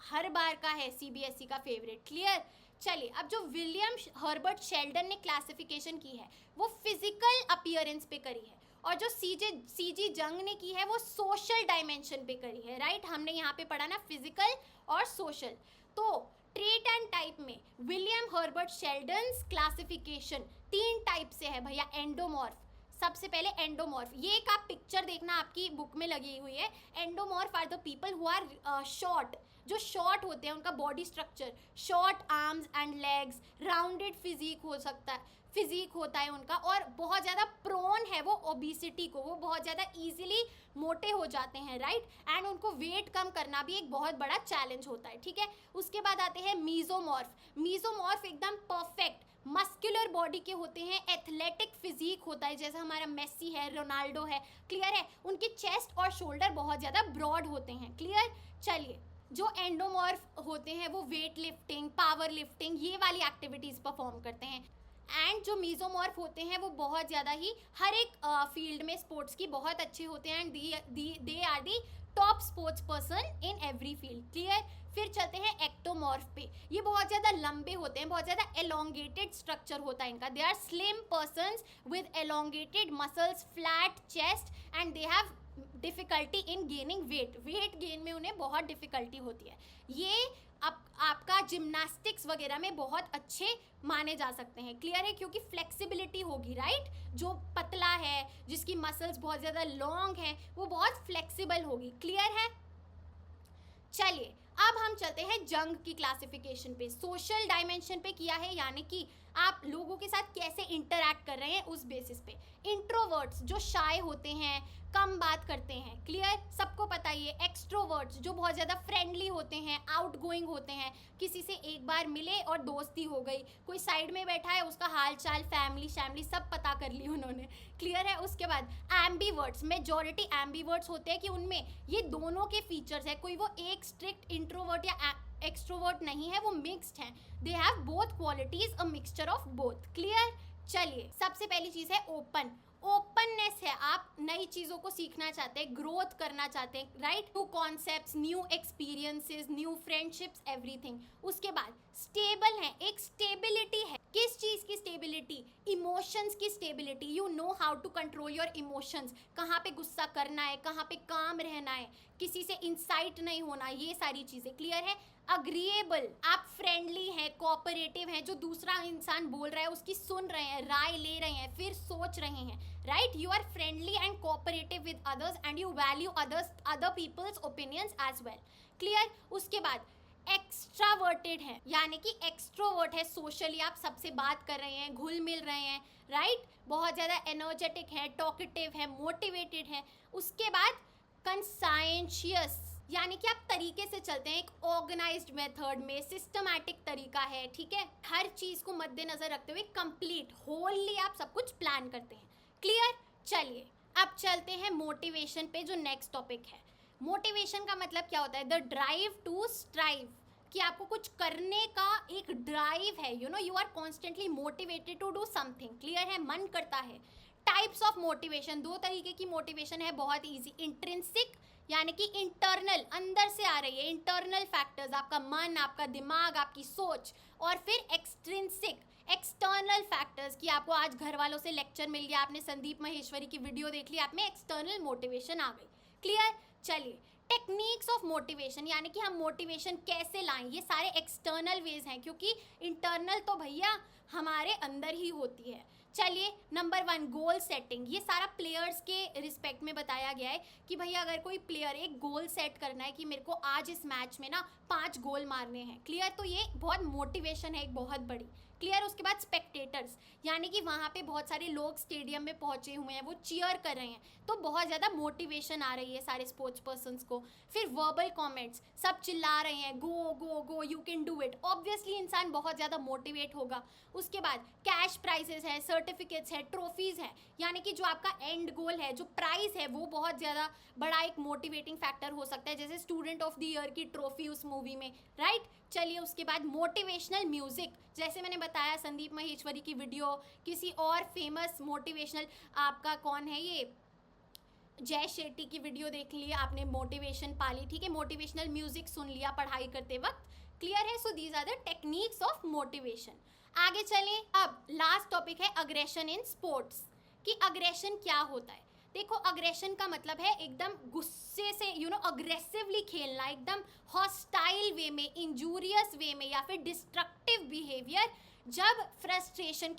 हर बार का है सीबीएसई का फेवरेट, क्लियर। चलिए अब जो विलियम हर्बर्ट शेल्डन ने क्लासिफिकेशन की है वो फिजिकल अपीयरेंस पे करी है, और जो सीजी जंग ने की है वो सोशल डायमेंशन पे करी है, राइट। हमने यहाँ पे पढ़ा ना फिजिकल और सोशल। तो ट्रेट एंड टाइप में विलियम हर्बर्ट शेल्डन्स क्लासिफिकेशन 3 टाइप से है भैया। एंडोमॉर्फ, सबसे पहले एंडोमॉर्फ, ये एक आप पिक्चर देखना आपकी बुक में लगी हुई है। Endomorph are the people who are short, जो शॉर्ट होते हैं उनका body structure, short arms and legs, rounded physique होता है उनका, और बहुत ज़्यादा प्रोन है वो ओबिसिटी को, वो बहुत ज़्यादा इजीली मोटे हो जाते हैं, राइट। एंड उनको वेट कम करना भी एक बहुत बड़ा चैलेंज होता है, ठीक है। उसके बाद आते हैं मीजोमॉर्फ एकदम परफेक्ट मस्कुलर बॉडी के होते हैं, एथलेटिक फिजिक होता है, जैसे हमारा मेसी है, रोनाल्डो है, क्लियर है। उनके चेस्ट और शोल्डर बहुत ज़्यादा ब्रॉड होते हैं, क्लियर। चलिए, जो एंडोमॉर्फ होते हैं वो वेट लिफ्टिंग, पावर लिफ्टिंग, ये वाली एक्टिविटीज़ परफॉर्म करते हैं। एंड जो मीजोमॉर्फ होते हैं वो बहुत ज़्यादा ही हर एक फील्ड में स्पोर्ट्स की बहुत अच्छे होते हैं, and they are the top sports person in every field, clear. फिर चलते हैं एक्टोमॉर्फ पे। ये बहुत ज़्यादा लंबे होते हैं, बहुत ज़्यादा एलोंगेटेड स्ट्रक्चर होता है इनका। They are slim persons with elongated muscles, flat chest, and they have difficulty in gaining weight. Weight gain में उन्हें बहुत डिफ़िकल्टी होती है। ये आपका जिम्नास्टिक्स वगैरह में बहुत अच्छे माने जा सकते हैं, क्लियर है, क्योंकि फ्लेक्सिबिलिटी होगी, राइट। जो पतला है, जिसकी मसल्स बहुत ज़्यादा लॉन्ग हैं, वो बहुत फ्लेक्सिबल होगी, क्लियर है। चलिए, अब हम चलते हैं जंग की क्लासिफिकेशन पे। सोशल डायमेंशन पे किया है, यानी कि आप लोगों के साथ कैसे इंटरैक्ट कर रहे हैं उस बेसिस पे। इंट्रोवर्ट्स जो शाय होते हैं, कम बात करते हैं, क्लियर, सबको पता ही है। एक्सट्रोवर्ट्स जो बहुत ज़्यादा फ्रेंडली होते हैं, आउटगोइंग होते हैं, किसी से एक बार मिले और दोस्ती हो गई, कोई साइड में बैठा है उसका हाल चाल, फैमिली सब पता कर ली उन्होंने, क्लियर है। उसके बाद एम्बीवर्ट्स, मेजॉरिटी एम्बीवर्ट्स होते हैं कि उनमें ये दोनों के फीचर्स है, कोई वो एक स्ट्रिक्ट इंट्रोवर्ट या एक्सट्रोवर्ट नहीं है, वो मिक्स्ड हैं। They have both qualities, a mixture of both, clear. चलिए, सबसे पहली चीज़ है ओपन। ओपननेस है, आप नई चीज़ों को सीखना चाहते हैं, ग्रोथ करना चाहते हैं, right. New concepts, new experiences, new friendships, everything. उसके बाद स्टेबल है, एक स्टेबिलिटी है। किस चीज़ की स्टेबिलिटी? इमोशंस की stability. You know how to control your emotions, कहाँ पे गुस्सा करना है, कहाँ पे काम रहना है, किसी से इंसाइट नहीं होना, ये सारी चीज़ें, क्लियर है। अग्रीएबल, आप फ्रेंडली हैं, कोऑपरेटिव हैं, जो दूसरा इंसान बोल रहा है उसकी सुन रहे हैं, राय ले रहे हैं, फिर सोच रहे हैं, right. You are friendly and cooperative with others, and you value other people's opinions as well, clear. उसके बाद एक्स्ट्रावर्टेड है, यानी कि एक्सट्रोवर्ट है, सोशली आप सबसे बात कर रहे हैं, घुल मिल रहे हैं, राइट। बहुत ज़्यादा एनर्जेटिक है, टॉकेटिव है, मोटिवेटेड है। उसके बाद कंसाइंशियस, यानी कि आप तरीके से चलते हैं, एक ऑर्गेनाइज्ड मेथड में, सिस्टमैटिक तरीका है, ठीक है। हर चीज़ को मद्देनजर रखते हुए कंप्लीट होली आप सब कुछ प्लान करते हैं, क्लियर। चलिए, अब चलते हैं मोटिवेशन पे, जो नेक्स्ट टॉपिक है। मोटिवेशन का मतलब क्या होता है? द ड्राइव टू स्ट्राइव, कि आपको कुछ करने का एक ड्राइव है, you know, you are constantly motivated to do something, clear है, मन करता है। टाइप्स ऑफ मोटिवेशन, दो तरीके की मोटिवेशन है, बहुत ईजी। इंट्रिंसिक, यानी कि इंटरनल, अंदर से आ रही है, इंटरनल फैक्टर्स, आपका मन, आपका दिमाग, आपकी सोच। और फिर एक्सट्रिंसिक, एक्सटर्नल फैक्टर्स, कि आपको आज घर वालों से लेक्चर मिल गया, आपने संदीप महेश्वरी की वीडियो देख ली, आप में एक्सटर्नल मोटिवेशन आ गई, क्लियर। चलिए, टेक्निक्स ऑफ मोटिवेशन, यानी कि हम मोटिवेशन कैसे लाएं, ये सारे एक्सटर्नल वेज हैं, क्योंकि इंटरनल तो भैया हमारे अंदर ही होती है। चलिए, नंबर 1 गोल सेटिंग। ये सारा प्लेयर्स के रिस्पेक्ट में बताया गया है कि भैया अगर कोई प्लेयर एक गोल सेट करना है कि मेरे को आज इस मैच में ना 5 गोल मारने हैं, क्लियर, तो ये बहुत मोटिवेशन है, एक बहुत बड़ी, क्लियर। उसके बाद स्पेक्टेटर्स, यानी कि वहाँ पे बहुत सारे लोग स्टेडियम में पहुँचे हुए हैं, वो चीयर कर रहे हैं, तो बहुत ज़्यादा मोटिवेशन आ रही है सारे स्पोर्ट्स पर्सन्स को। फिर वर्बल कमेंट्स, सब चिल्ला रहे हैं, go go go, you can do it, obviously इंसान बहुत ज़्यादा मोटिवेट होगा। उसके बाद कैश प्राइजेस है, सर्टिफिकेट्स है, ट्रॉफीज़ है, यानी कि जो आपका एंड गोल है, जो प्राइज़ है, वो बहुत ज़्यादा बड़ा एक मोटिवेटिंग फैक्टर हो सकता है, जैसे स्टूडेंट ऑफ द ईयर की ट्रॉफी उस मूवी में, राइट। चलिए, उसके बाद मोटिवेशनल म्यूज़िक, जैसे मैंने बताया संदीप महेश्वरी की वीडियो, किसी और फेमस मोटिवेशनल, आपका कौन है ये, जय शेट्टी की वीडियो देख ली, आपने मोटिवेशन पाली, ठीक है, मोटिवेशनल म्यूजिक सुन लिया पढ़ाई करते वक्त, क्लियर है। So these are the techniques of motivation. आगे चलें, अब लास्ट टॉपिक है अग्रेशन इन स्पोर्ट्स, कि अग्रेशन क्या होता है। देखो, अग्रेशन का मतलब है एकदम गुस्से से, यू नो, अग्रेसिवली खेलना, एकदम हॉस्टाइल वे में, इंजूरियस वे में, या फिर डिस्ट्रक्टिव बिहेवियर जब फ्रस्ट्रेशन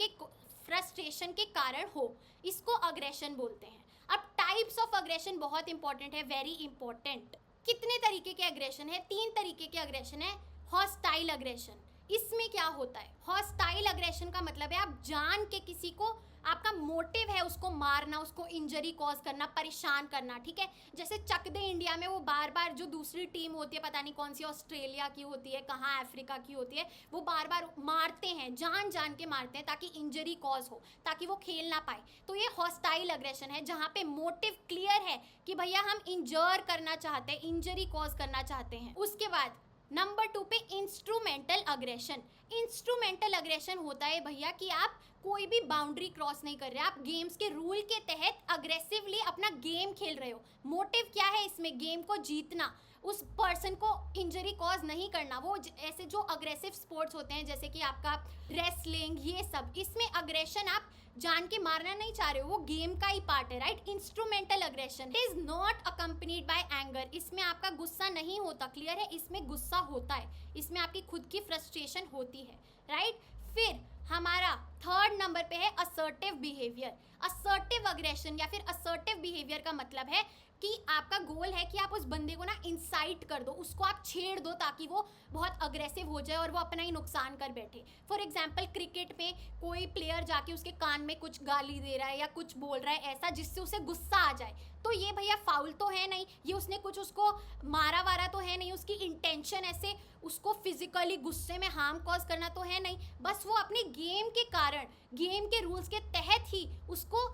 के कारण हो, इसको अग्रेशन बोलते हैं। अब टाइप्स ऑफ अग्रेशन बहुत इंपॉर्टेंट है, वेरी इंपॉर्टेंट। कितने तरीके के अग्रेशन है? 3 तरीके के अग्रेशन है। हॉस्टाइल अग्रेशन, इसमें क्या होता है? हॉस्टाइल अग्रेशन का मतलब है आप जान के किसी को आपका मोटिव है उसको मारना, उसको इंजरी कॉज करना, परेशान करना, ठीक है। जैसे चक दे इंडिया में वो बार बार जो दूसरी टीम होती है, पता नहीं कौन सी, ऑस्ट्रेलिया की होती है, कहाँ अफ्रीका की होती है, वो बार बार मारते हैं, जान जान के मारते हैं ताकि इंजरी कॉज हो, ताकि वो खेल ना पाए। तो ये हॉस्टाइल अग्रेशन है जहाँ पे मोटिव क्लियर है कि भैया हम इंजर करना चाहते हैं, इंजरी कॉज करना चाहते हैं। उसके बाद नंबर 2 पे इंस्ट्रूमेंटल अग्रेशन। इंस्ट्रूमेंटल अग्रेशन होता है भैया कि आप कोई भी बाउंड्री क्रॉस नहीं कर रहे, आप गेम्स के रूल के तहत अग्रेसिवली अपना गेम खेल रहे हो। मोटिव क्या है इसमें? गेम को जीतना, उस पर्सन को इंजरी कॉज नहीं करना। वो ऐसे जो अग्रेसिव स्पोर्ट्स होते हैं जैसे कि आपका रेसलिंग, ये सब, इसमें अग्रेशन आप जान के मारना नहीं चाह रहे हो, वो गेम का ही पार्ट है, right. Instrumental aggression is not accompanied by anger. इसमें आपका गुस्सा नहीं होता, क्लियर है, इसमें गुस्सा होता है, इसमें आपकी खुद की फ्रस्ट्रेशन होती है, राइट। फिर हमारा थर्ड नंबर पे है असर्टिव बिहेवियर। असर्टिव अग्रेशन या फिर असर्टिव बिहेवियर का मतलब है कि आपका गोल है कि आप उस बंदे को ना इंसाइट कर दो, उसको आप छेड़ दो ताकि वो बहुत अग्रेसिव हो जाए और वो अपना ही नुकसान कर बैठे। फॉर एग्जाम्पल क्रिकेट में कोई प्लेयर जाके उसके कान में कुछ गाली दे रहा है या कुछ बोल रहा है ऐसा जिससे उसे गुस्सा आ जाए, तो ये भैया फाउल तो है नहीं, ये उसने कुछ उसको मारा वारा तो है नहीं, उसकी इंटेंशन ऐसे उसको फिजिकली गुस्से में हार्म कॉज करना तो है नहीं, बस वो अपने गेम के कारण, गेम के रूल्स के तहत ही उसको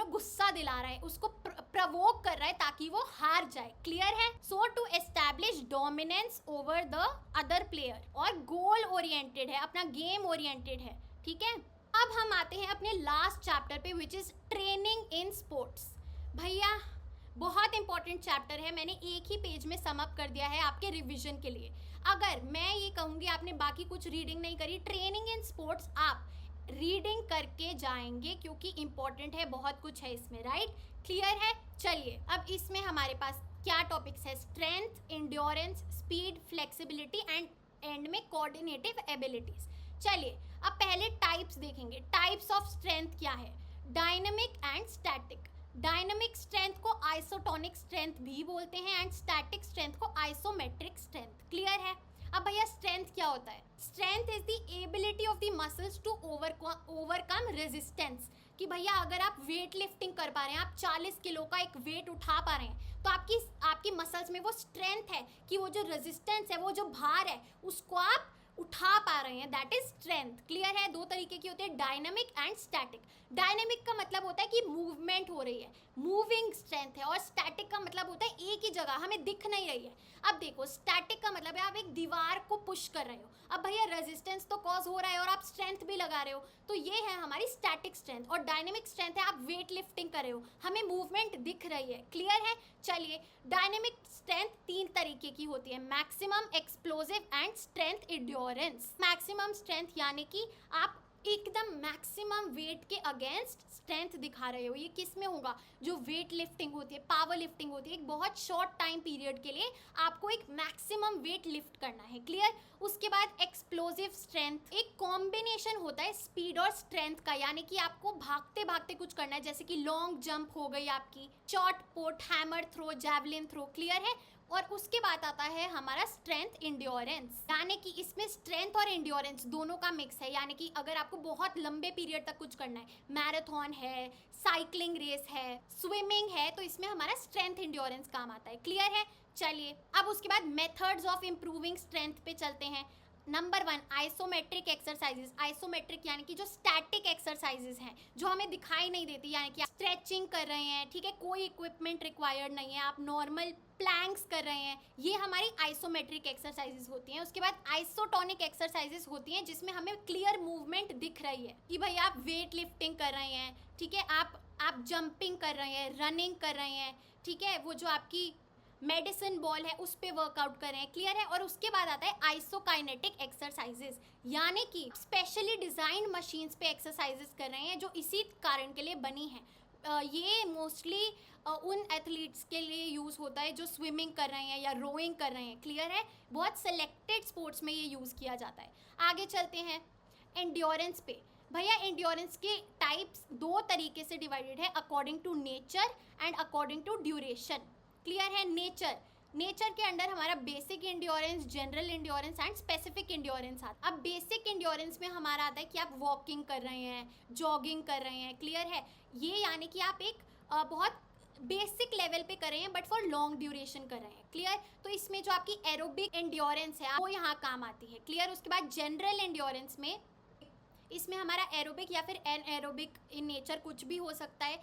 गुस्सा दिला रहा है, उसको प्रवोक कर रहा है ताकि वो हार जाए, क्लियर है। So to establish dominance over the other player, और गोल ओरिएंटेड है, अपना गेम ओरिएंटेड है, ठीक है। अब हम आते हैं अपने लास्ट चैप्टर पे, which is training in sports. भैया बहुत इंपॉर्टेंट चैप्टर है, मैंने एक ही पेज में सम अप कर दिया है आपके रिवीजन के लिए। अगर मैं ये कहूँगी आपने बाकी कुछ रीडिंग नहीं करी, ट्रेनिंग इन स्पोर्ट्स आप रीडिंग करके जाएंगे क्योंकि इंपॉर्टेंट है, बहुत कुछ है इसमें, राइट। क्लियर है। चलिए अब इसमें हमारे पास क्या टॉपिक्स है? Strength, endurance, speed, flexibility and and में कोऑर्डिनेटिव एबिलिटीज। चलिए अब पहले टाइप्स देखेंगे। टाइप्स ऑफ स्ट्रेंथ क्या है? Dynamic and static. Dynamic strength को आइसोटोनिक स्ट्रेंथ भी बोलते हैं एंड स्टैटिक स्ट्रेंथ को आइसोमेट्रिक स्ट्रेंथ। क्लियर है। अब भैया स्ट्रेंथ क्या होता है? Strength is the ability of the muscles to overcome resistance. कि भैया अगर आप वेट लिफ्टिंग कर पा रहे हैं, आप 40 किलो का एक वेट उठा पा रहे हैं, तो आपकी मसल्स में वो स्ट्रेंथ है कि वो जो रेजिस्टेंस है, वो जो भार है, उसको आप उठा पा रहे हैं, दैट इज स्ट्रेंथ। क्लियर है। दो तरीके की होती है, डायनामिक एंड स्टैटिक। डायनामिक का मतलब होता है कि मूवमेंट हो रही है, मूविंग स्ट्रेंथ है, और स्टैटिक का मतलब होता है एक ही जगह हमें दिख नहीं रही है। अब देखो स्टैटिक का मतलब है आप एक दीवार को पुश कर रहे हो, अब भैया रेजिस्टेंस तो कॉज हो रहा है और आप स्ट्रेंथ भी लगा रहे हो, तो ये है हमारी स्टैटिक स्ट्रेंथ। और डायनेमिक स्ट्रेंथ है आप वेट लिफ्टिंग कर रहे हो, हमें मूवमेंट दिख रही है। क्लियर है। चलिए डायनेमिक स्ट्रेंथ 3 तरीके की होती है, maximum, explosive and strength endurance. Maximum strength यानी कि आप एकदम मैक्सिमम वेट के अगेंस्ट स्ट्रेंथ दिखा रहे हो। ये किस में होगा? जो वेट लिफ्टिंग होती है, पावर लिफ्टिंग होती है, एक बहुत शॉर्ट टाइम पीरियड के लिए आपको एक मैक्सिमम वेट लिफ्ट करना है। क्लियर। उसके बाद एक्सप्लोसिव स्ट्रेंथ एक कॉम्बिनेशन होता है स्पीड और स्ट्रेंथ का, यानी कि आपको भागते भागते कुछ करना है, जैसे कि लॉन्ग जंप हो गई आपकी, shot put, hammer throw, javelin throw. Clear है। और उसके बाद आता है हमारा स्ट्रेंथ इंड्योरेंस, यानी कि इसमें स्ट्रेंथ और इंड्योरेंस दोनों का मिक्स है। यानी कि अगर आपको बहुत लंबे पीरियड तक कुछ करना है, मैराथन है, साइकिलिंग रेस है, स्विमिंग है, तो इसमें हमारा स्ट्रेंथ इंड्योरेंस काम आता है। क्लियर है। चलिए अब उसके बाद मेथड्स ऑफ इम्प्रूविंग स्ट्रेंथ पे चलते हैं। Number 1 isometric exercises. आइसोमेट्रिक यानी कि जो स्टैटिक एक्सरसाइजेस हैं, जो हमें दिखाई नहीं देती, यानी कि आप स्ट्रेचिंग कर रहे हैं, ठीक है, कोई इक्विपमेंट रिक्वायर्ड नहीं है, आप नॉर्मल प्लैंक्स कर रहे हैं, ये हमारी आइसोमेट्रिक एक्सरसाइजेस होती हैं। उसके बाद आइसोटोनिक एक्सरसाइजेस होती हैं जिसमें हमें क्लियर मूवमेंट दिख रही है कि भाई आप वेट लिफ्टिंग कर रहे हैं, ठीक है, आप जंपिंग कर रहे हैं, रनिंग कर रहे हैं, ठीक है, वो जो आपकी मेडिसिन बॉल है उस पे वर्कआउट कर रहे हैं। क्लियर है। और उसके बाद आता है आइसोकाइनेटिक एक्सरसाइजेस, यानी कि स्पेशली डिजाइन मशीन्स पे एक्सरसाइजेस कर रहे हैं जो इसी कारण के लिए बनी है। ये मोस्टली उन एथलीट्स के लिए यूज़ होता है जो स्विमिंग कर रहे हैं या रोइंग कर रहे हैं। क्लियर है। बहुत सेलेक्टेड स्पोर्ट्स में ये यूज़ किया जाता है। आगे चलते हैं एंड्योरेंस पे। भैया एंड्योरेंस के टाइप्स 2 तरीके से डिवाइडेड है, according to nature and according to duration. Clear है। नेचर नेचर के अंडर हमारा basic endurance, general endurance and specific endurance आता है। अब बेसिक इंड्योरेंस में हमारा आता है कि आप वॉकिंग कर रहे हैं, जॉगिंग कर रहे हैं, क्लियर है, ये यानी कि आप एक बहुत बेसिक लेवल पे कर रहे हैं बट फॉर लॉन्ग ड्यूरेशन कर रहे हैं, क्लियर। तो इसमें जो आपकी एरोबिक एंड्योरेंस है वो यहाँ काम आती है, क्लियर। उसके बाद जनरल एंड्योरेंस में, इसमें हमारा एरोबिक या फिर एनएरोबिक इन नेचर कुछ भी हो सकता है,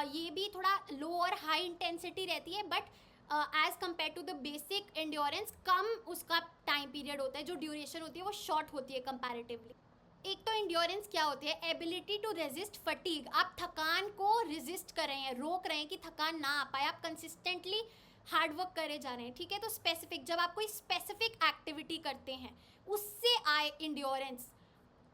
ये भी थोड़ा लो और हाई इंटेंसिटी रहती है but as compare to the basic endurance कम उसका टाइम पीरियड होता है, जो ड्यूरेशन होती है वो शॉर्ट होती है कंपैरेटिवली। एक तो एंड्योरेंस क्या होती है, एबिलिटी टू रेजिस्ट फटीग, आप थकान को रेजिस्ट कर रहे हैं, रोक रहे हैं कि थकान ना आ पाए, आप कंसिस्टेंटली हार्ड वर्क करे जा रहे हैं, ठीक है। तो स्पेसिफिक, जब आप कोई स्पेसिफिक एक्टिविटी करते हैं उससे आए इंड्योरेंस,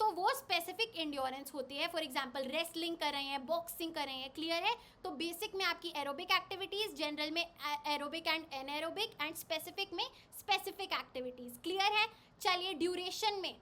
तो वो स्पेसिफिक इंड्योरेंस होती है। फॉर एग्जांपल रेसलिंग कर रहे हैं, बॉक्सिंग कर रहे हैं, क्लियर है। तो बेसिक में आपकी एरोबिक एक्टिविटीज, जनरल में aerobic and anaerobic, and specific में स्पेसिफिक एक्टिविटीज, क्लियर है। चलिए ड्यूरेशन में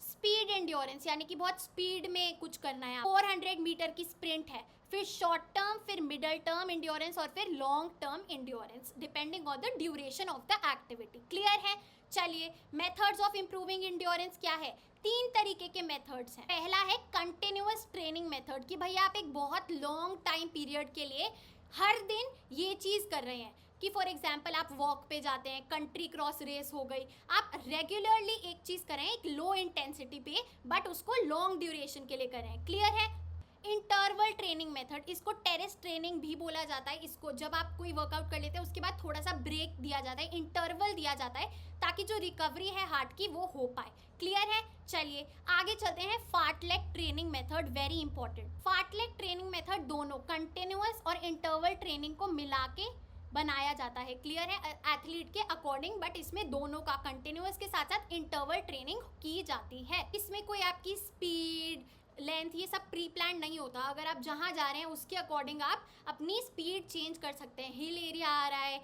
स्पीड एंड्योरेंस, यानी कि बहुत स्पीड में कुछ करना है, 400 मीटर की स्प्रिंट है, फिर शॉर्ट टर्म, फिर मिडल टर्म एंड्योरेंस और फिर long term endurance depending on the duration of the activity, clear है। चलिए मेथड्स ऑफ इंप्रूविंग एंड्योरेंस क्या है, 3 तरीके के मेथड्स हैं। पहला है कंटिन्यूअस ट्रेनिंग मेथड, कि भैया आप एक बहुत लॉन्ग टाइम पीरियड के लिए हर दिन ये चीज़ कर रहे हैं, कि फॉर एग्जाम्पल आप वॉक पे जाते हैं, कंट्री क्रॉस रेस हो गई, आप रेगुलरली एक चीज़ करें एक लो इंटेंसिटी पे बट उसको लॉन्ग ड्यूरेशन के लिए करें, क्लियर है। इंटरवल ट्रेनिंग मेथड, इसको टेरेस ट्रेनिंग भी बोला जाता है। इसको जब आप कोई वर्कआउट कर लेते हैं उसके बाद थोड़ा सा ब्रेक दिया जाता है, इंटरवल दिया जाता है, ताकि जो रिकवरी है हार्ट की वो हो पाए, क्लियर है। चलिए आगे चलते हैं, fartlek training method, very important. Fartlek training method दोनों कंटिन्यूअस और इंटरवल ट्रेनिंग को मिला के बनाया जाता है, क्लियर है, एथलीट के अकॉर्डिंग, बट इसमें दोनों का कंटिन्यूअस के साथ साथ इंटरवल ट्रेनिंग की जाती है। इसमें कोई आपकी स्पीड, लेंथ, ये सब प्री प्लान नहीं होता। अगर आप जहाँ जा रहे हैं उसके अकॉर्डिंग आप अपनी स्पीड चेंज कर सकते हैं। हिल एरिया आ रहा है,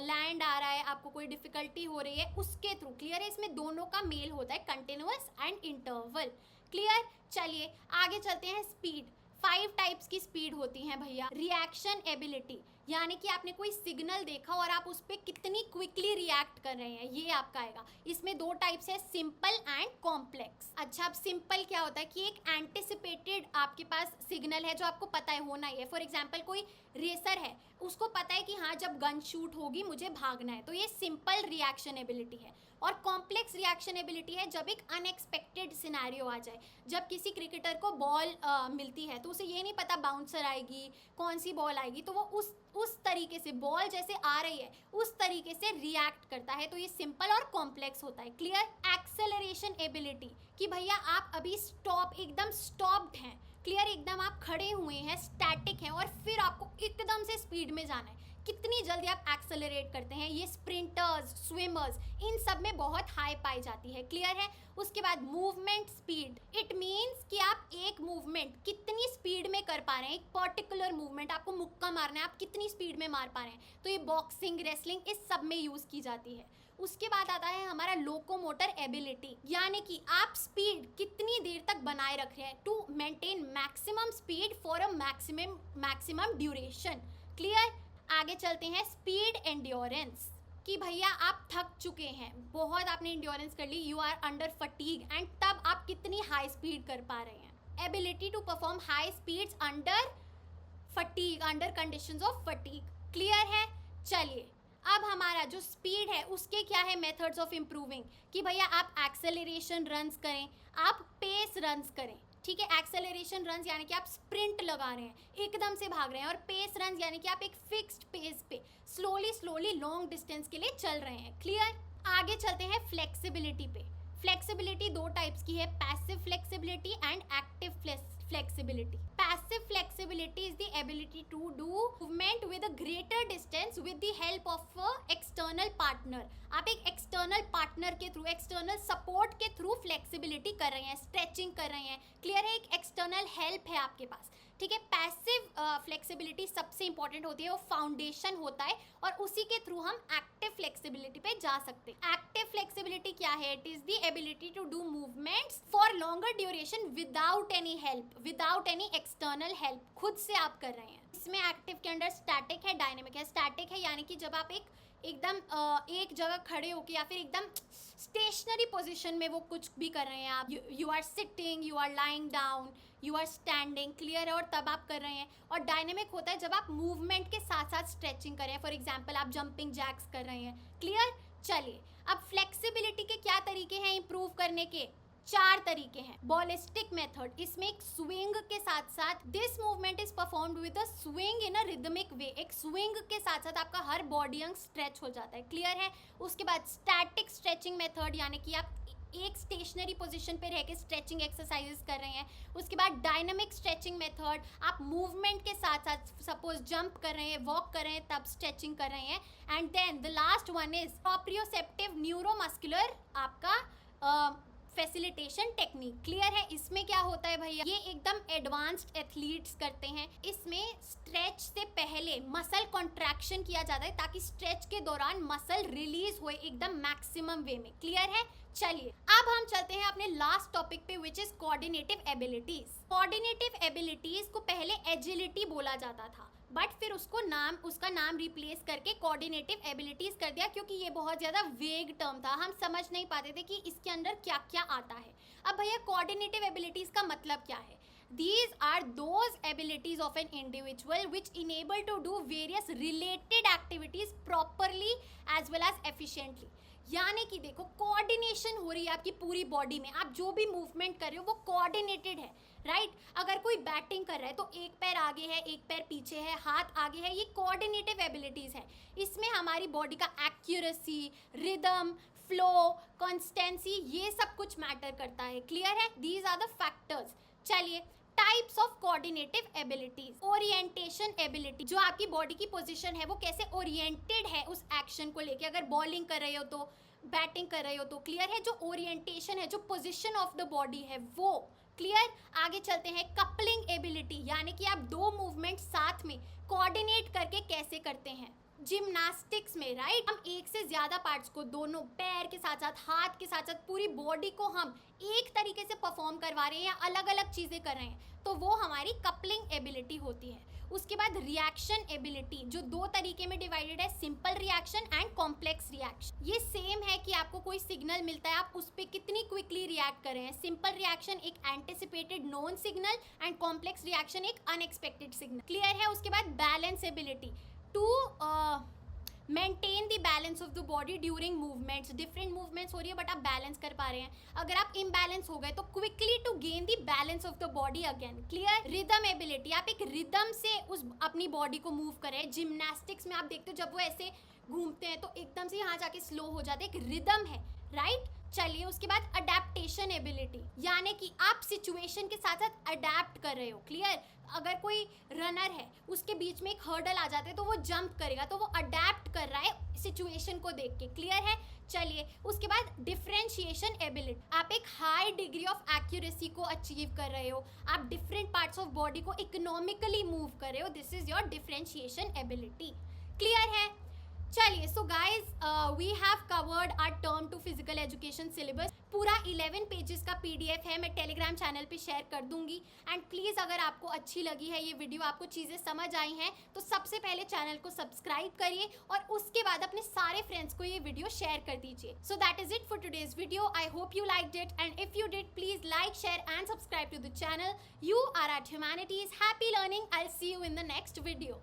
लैंड आ रहा है, आपको कोई डिफिकल्टी हो रही है, उसके थ्रू, क्लियर है। इसमें दोनों का मेल होता है, कंटिन्यूअस एंड इंटरवल, क्लियर। चलिए आगे चलते हैं, स्पीड। 5 टाइप्स की स्पीड होती हैं भैया। रिएक्शन एबिलिटी, यानी कि आपने कोई सिग्नल देखा और आप उस पर कितनी क्विकली रिएक्ट कर रहे हैं, ये आपका आएगा। इसमें 2 टाइप्स है, सिंपल एंड कॉम्प्लेक्स। अच्छा, अब सिंपल क्या होता है कि एक एंटिसिपेटेड आपके पास सिग्नल है जो आपको पता है होना ही है। फॉर एग्जाम्पल कोई रेसर है, उसको पता है कि हाँ जब गन शूट होगी मुझे भागना है, तो ये सिंपल रिएक्शन एबिलिटी है। और कॉम्प्लेक्स रिएक्शन एबिलिटी है जब एक अनएक्सपेक्टेड सिनेरियो आ जाए, जब किसी क्रिकेटर को बॉल मिलती है तो उसे ये नहीं पता बाउंसर आएगी, कौन सी बॉल आएगी, तो वो उस तरीके से बॉल जैसे आ रही है उस तरीके से रिएक्ट करता है, तो ये सिंपल और कॉम्प्लेक्स होता है, क्लियर। एक्सेलरेशन एबिलिटी, कि भैया आप अभी एकदम स्टॉप्ड हैं, क्लियर, एकदम आप खड़े हुए हैं, स्टैटिक हैं, और फिर आपको एकदम से स्पीड में जाना है, कितनी जल्दी आप एक्सेलरेट करते हैं, ये स्प्रिंटर्स, स्विमर्स, इन सब में बहुत हाई पाई जाती है, क्लियर है। उसके बाद मूवमेंट स्पीड, इट मीन्स कि आप एक मूवमेंट कितनी स्पीड में कर पा रहे हैं, एक पर्टिकुलर मूवमेंट, आपको मुक्का मारना है, आप कितनी स्पीड में मार पा रहे हैं, तो ये बॉक्सिंग, रेसलिंग, इस सब में यूज़ की जाती है। उसके बाद आता है हमारा लोकोमोटर एबिलिटी, यानी कि आप स्पीड कितनी देर तक बनाए रख रहे हैं, to maintain maximum speed for a maximum duration, clear. आगे चलते हैं, स्पीड एंड्योरेंस, कि भैया आप थक चुके हैं, बहुत आपने एंड्योरेंस कर ली, you are under fatigue, and तब आप कितनी हाई स्पीड कर पा रहे हैं। Ability to perform high speeds under fatigue, under conditions of fatigue, clear है। चलिए अब हमारा जो स्पीड है उसके क्या है मेथड्स ऑफ इम्प्रूविंग, कि भैया आप एक्सेलरेशन रन्स करें, आप पेस रन्स करें, ठीक है। एक्सेलरेशन रन्स यानी कि आप स्प्रिंट लगा रहे हैं, एकदम से भाग रहे हैं, और पेस रन्स यानी कि आप एक फिक्स्ड पेस पे स्लोली लॉन्ग डिस्टेंस के लिए चल रहे हैं, क्लियर। आगे चलते हैं फ्लेक्सिबिलिटी पे। फ्लेक्सिबिलिटी 2 टाइप्स की है, passive flexibility and active flexibility. Passive flexibility is the ability to do movement with a greater distance with the help of a external partner. आप एक external partner के थ्रू, external support के थ्रू flexibility कर रहे हैं, stretching कर रहे हैं, क्लियर है, एक external help है आपके पास, ठीक है। पैसिव फ्लेक्सिबिलिटी सबसे इंपॉर्टेंट होती है, वो फाउंडेशन होता है, और उसी के थ्रू हम एक्टिव फ्लेक्सिबिलिटी पे जा सकते हैं। एक्टिव फ्लेक्सिबिलिटी क्या है, it is the ability to do movements for longer duration without any help, without any external help, खुद से आप कर रहे हैं। इसमें एक्टिव के अंडर स्टैटिक है, डायनेमिक है। स्टैटिक है यानी कि जब आप एकदम एक जगह खड़े होके या फिर एकदम स्टेशनरी पोजीशन में वो कुछ भी कर रहे हैं आप, you are sitting, you are lying down, you are standing, clear है, और तब आप कर रहे हैं। और डायनेमिक होता है जब आप मूवमेंट के साथ साथ स्ट्रेचिंग कर रहे हैं, फॉर एग्जाम्पल आप जंपिंग जैक्स कर रहे हैं, क्लियर। चलिए अब फ्लेक्सिबिलिटी के क्या तरीके हैं इंप्रूव करने के, 4 तरीके हैं। बॉलिस्टिक मेथड, इसमें एक स्विंग के साथ साथ this movement is performed with a swing in a rhythmic way, एक स्विंग के साथ साथ आपका हर बॉडी अंग स्ट्रेच हो जाता है, क्लियर है। उसके बाद स्टैटिक स्ट्रेचिंग मेथड, यानी कि आप एक स्टेशनरी पोजीशन पे रह के स्ट्रेचिंग एक्सरसाइजेस कर रहे हैं। उसके बाद डायनामिक स्ट्रेचिंग मेथड, आप मूवमेंट के साथ साथ सपोज जंप कर रहे हैं, वॉक कर रहे हैं, तब स्ट्रेचिंग कर रहे हैं। And then the last one is proprioceptive neuromuscular आपका फैसिलिटेशन टेक्निक, क्लियर है। इसमें क्या होता है भैया, ये एकदम एडवांस्ड एथलीट्स करते हैं। इसमें स्ट्रेच से पहले मसल कॉन्ट्रैक्शन किया जाता है ताकि स्ट्रेच के दौरान मसल रिलीज होए एकदम मैक्सिमम वे में, क्लियर है। चलिए अब हम चलते हैं अपने लास्ट टॉपिक पे, which is coordinative abilities. Coordinative abilities को पहले एजिलिटी बोला जाता था, बट फिर उसका नाम रिप्लेस करके कोऑर्डिनेटिव एबिलिटीज कर दिया, क्योंकि ये बहुत ज़्यादा वेग टर्म था, हम समझ नहीं पाते थे कि इसके अंदर क्या क्या आता है। अब भैया कोऑर्डिनेटिव एबिलिटीज का मतलब क्या है? These are those abilities of an individual which enable to do various related activities properly as well as efficiently। यानी कि देखो कोऑर्डिनेशन हो रही है आपकी पूरी बॉडी में, आप जो भी मूवमेंट कर रहे हो वो कोऑर्डिनेटेड है, राइट। अगर कोई बैटिंग कर रहा है तो एक पैर आगे है, एक पैर पीछे है, हाथ आगे है, ये कोऑर्डिनेटिव एबिलिटीज है। इसमें हमारी बॉडी का एक्यूरेसी, रिदम, फ्लो, कंसिस्टेंसी, ये सब कुछ मैटर करता है, क्लियर है। These are the factors. चलिए types of coordinative abilities. Orientation ability, जो आपकी बॉडी की पोजीशन है वो कैसे ओरिएंटेड है उस एक्शन को लेके, अगर बॉलिंग कर रहे हो तो, बैटिंग कर रहे हो तो, क्लियर है। जो ओरिएंटेशन है, जो पोजीशन ऑफ द बॉडी है वो, क्लियर। आगे चलते हैं कपलिंग एबिलिटी, यानी कि आप दो मूवमेंट साथ में कोऑर्डिनेट करके कैसे करते हैं। जिम्नास्टिक्स में, राइट, हम एक से ज्यादा पार्ट्स को, दोनों पैर के साथ साथ, हाथ के साथ साथ पूरी बॉडी को हम एक तरीके से परफॉर्म करवा रहे हैं या अलग अलग चीजें कर रहे हैं, तो वो हमारी कपलिंग एबिलिटी होती है। उसके बाद रिएक्शन एबिलिटी, जो 2 तरीके में डिवाइडेड है, simple reaction and complex reaction. ये सेम है कि आपको कोई सिग्नल मिलता है, आप उस पर कितनी क्विकली रिएक्ट कर रहे हैं। सिंपल रिएक्शन एक anticipated known signal and complex reaction एक अनएक्सपेक्टेड सिग्नल, क्लियर है। उसके बाद balance ability, to maintain the balance of the body during movements. Different movements हो रही है बट आप बैलेंस कर पा रहे हैं। अगर आप इम्बैलेंस हो गए तो quickly to gain the balance of the body again, clear. Rhythm ability, आप एक रिदम से उस अपनी बॉडी को मूव करें। जिम्नास्टिक्स में आप देखते हो जब वो ऐसे घूमते हैं तो एकदम से यहाँ जाके स्लो हो जाते हैं, एक रिदम है, राइट। चलिए उसके बाद अडेप्टेशन एबिलिटी, यानी कि आप सिचुएशन के साथ साथ अडेप्ट कर रहे हो, क्लियर। अगर कोई रनर है, उसके बीच में एक हर्डल आ जाता है तो वो जंप करेगा, तो वो अडेप्ट कर रहा है सिचुएशन को देख के, क्लियर है। चलिए उसके बाद डिफरेंशिएशन एबिलिटी, आप एक हाई डिग्री ऑफ एक्यूरेसी को अचीव कर रहे हो, आप डिफरेंट पार्ट्स ऑफ बॉडी को इकोनॉमिकली मूव कर रहे हो, this is your differentiation ability, clear है। चलिए so guys we have covered our term two physical education syllabus. पूरा 11 पेजेस का PDF है, मैं टेलीग्राम चैनल पे शेयर कर दूंगी। एंड प्लीज़ अगर आपको अच्छी लगी है ये वीडियो, आपको चीज़ें समझ आई हैं, तो सबसे पहले चैनल को सब्सक्राइब करिए और उसके बाद अपने सारे फ्रेंड्स को ये वीडियो शेयर कर दीजिए। So that is it for today's video. I hope you liked it, and if you did please like, share and subscribe to the channel. You are at Humanities. Happy learning. I will see you in the next video.